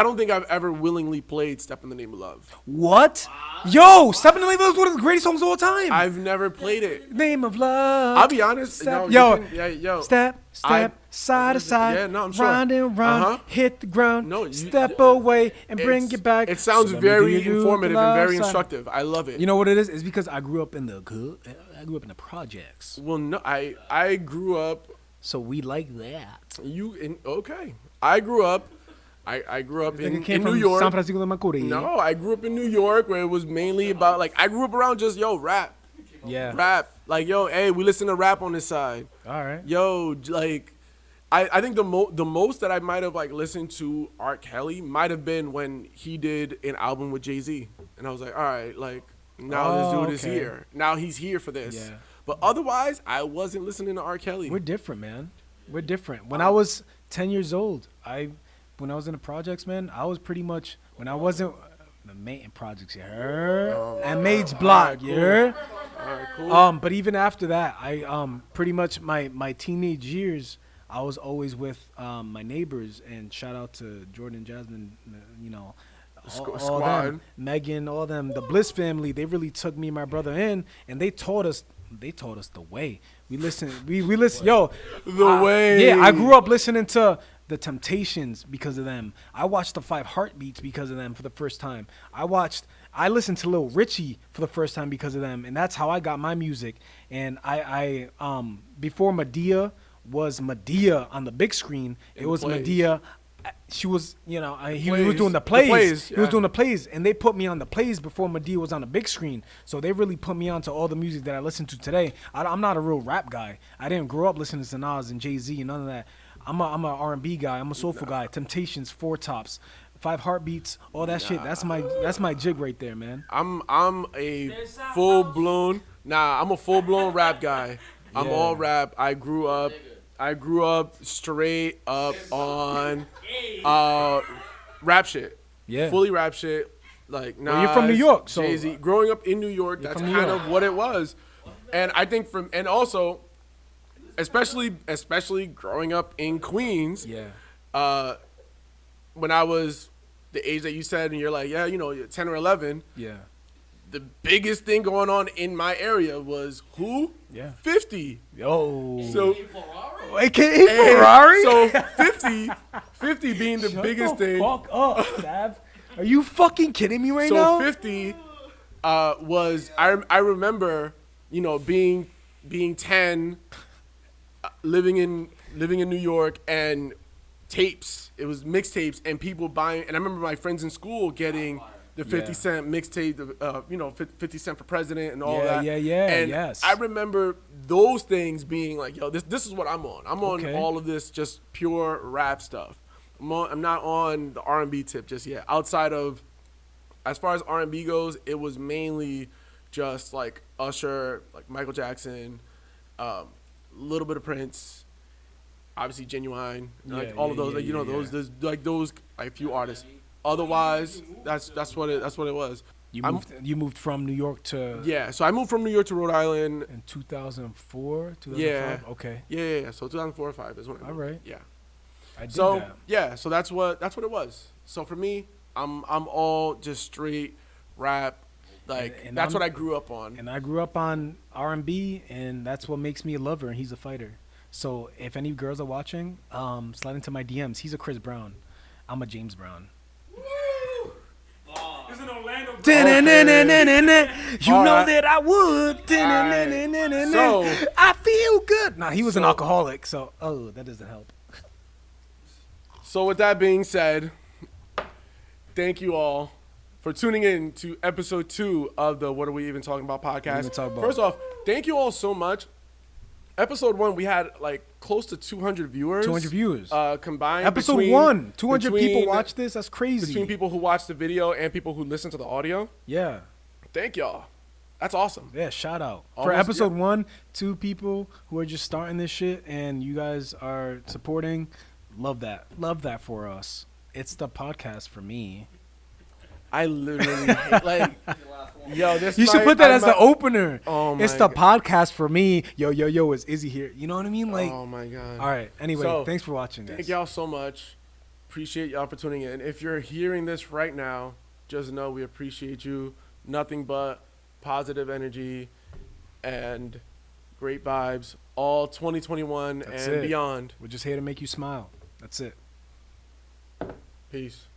don't think I've ever willingly played "Step in the Name of Love." What? Yo, Step in the Name of Love is one of the greatest songs of all time. I've never played it. Name of Love. I'll be honest. Step, No, yo, step, side to side, Yeah, no, I'm sure. round and round, hit the ground, No, step away and bring It's- it back. It sounds So let me very do informative the and very love side. instructive. I love it. You know what it is? It's because I grew up in the projects, Well, no, I grew up. so we like that. Okay. I grew up. I grew up in New York. San Francisco de Macorís. No, I grew up in New York where it was mainly about like I grew up around just rap, Yeah. rap. Like hey, we listen to rap on this side. All right. Yo, like I think the most that I might have like listened to R. Kelly might have been when he did an album with Jay-Z, and I was like, all right, like now this dude is okay. here. Now he's here for this. Yeah. But otherwise, I wasn't listening to R. Kelly. We're different, man. We're different. When I was 10 years old, when I was in the projects, man, I was pretty much when I wasn't the main projects, you heard? And Maid's Block, you heard? All right, cool. But even after that, I pretty much my teenage years, I was always with my neighbors, and shout out to Jordan, Jasmine, you know, all squad. them, Megan, all them, the Bliss family. They really took me and my brother in, and they taught us the way. We listen, yo, way. Yeah, I grew up listening to the Temptations because of them. I watched the 5 Heartbeats because of them for the first time. I listened to Lil Richie for the first time because of them, and that's how I got my music. And I before Madea was Madea on the big screen, it was plays. Madea. She was, you know, he was Plays. doing the The plays. plays, He was yeah. doing the plays, and they put me on the plays before Madea was on the big screen. So they really put me on to all the music that I listen to today. I'm not a real rap guy. I didn't grow up listening to Nas and Jay-Z and none of that. I'm a R&B guy. I'm a soulful guy. Temptations, 4 Tops, 5 Heartbeats, all that shit. That's my jig right there, man. I'm a full blown rap guy. I'm Yeah. all rap. I grew up straight up on rap shit. Yeah. Fully rap shit. Like Nas, Well, you're from New York, so Jay-Z. Growing up in New York, that's from New kind York. of what it was. And I think also especially growing up in Queens, Yeah. when I was the age that you said, and you're like, yeah, you know, you're 10 or 11, Yeah. the biggest thing going on in my area was who? Yeah. 50. Yo. So, AKA Ferrari? so 50 being the biggest thing. Fuck up, Sav. Are you fucking kidding me right So now? 50 was I remember, you know, being 10, living in New York, and tapes. It was mixtapes and people buying. And I remember my friends in school getting the 50 Yeah. Cent mixtape, you know, 50 Cent for President and all Yeah, that. yeah, And yes. I remember those things being like, yo, this is what I'm on. I'm on Okay. all of this just pure rap stuff. I'm not on the R&B tip just yet. Outside of, as far as R&B goes, it was mainly just like Usher, like Michael Jackson, little bit of Prince, obviously Genuine, like all of those, like, you know, those like few artists. Otherwise, that's what it was. You moved from New York to Yeah, so I moved from New York to Rhode Island. in 2004, 2005. Yeah. Okay. Yeah. So 2004 or 5 is when I moved. All right. Yeah. I did So that. yeah, so that's what it was. So for me, I'm all just straight rap. Like And that's I'm- what I grew up on. And I grew up on R&B, and that's what makes me a lover, and he's a fighter. So if any girls are watching, slide into my DMs. He's a Chris Brown. I'm a James Brown. There's an Orlando. You All know right. that I would. So- I feel good. Nah, he was an alcoholic, so that doesn't help. So with that being said, thank you all for tuning in to episode 2 of the What Are We Even Talking About podcast. Even Talk About? First off, thank you all so much. Episode 1, we had like close to 200 viewers. 200 viewers. Combined. Episode between- 1, 200 people between- watch this. That's crazy. Between people who watch the video and people who listen to the audio. Yeah. Thank y'all. That's awesome. Yeah, shout out. For Almost- episode yeah. 1, 2 people who are just starting this shit and you guys are supporting. Love that. Love that for us. It's the podcast for me. I literally hate, like, yo, this You should might- put that I as the might- opener. Oh my It's the God. podcast for me. Yo, is Izzy here? You know what I mean? Like, Oh my God. all right. Anyway, So, thanks for watching, guys. Thank y'all so much. Appreciate y'all for tuning in. If you're hearing this right now, just know we appreciate you. Nothing but positive energy and great vibes all 2021 That's and it. beyond. We're just here to make you smile. That's it. Peace.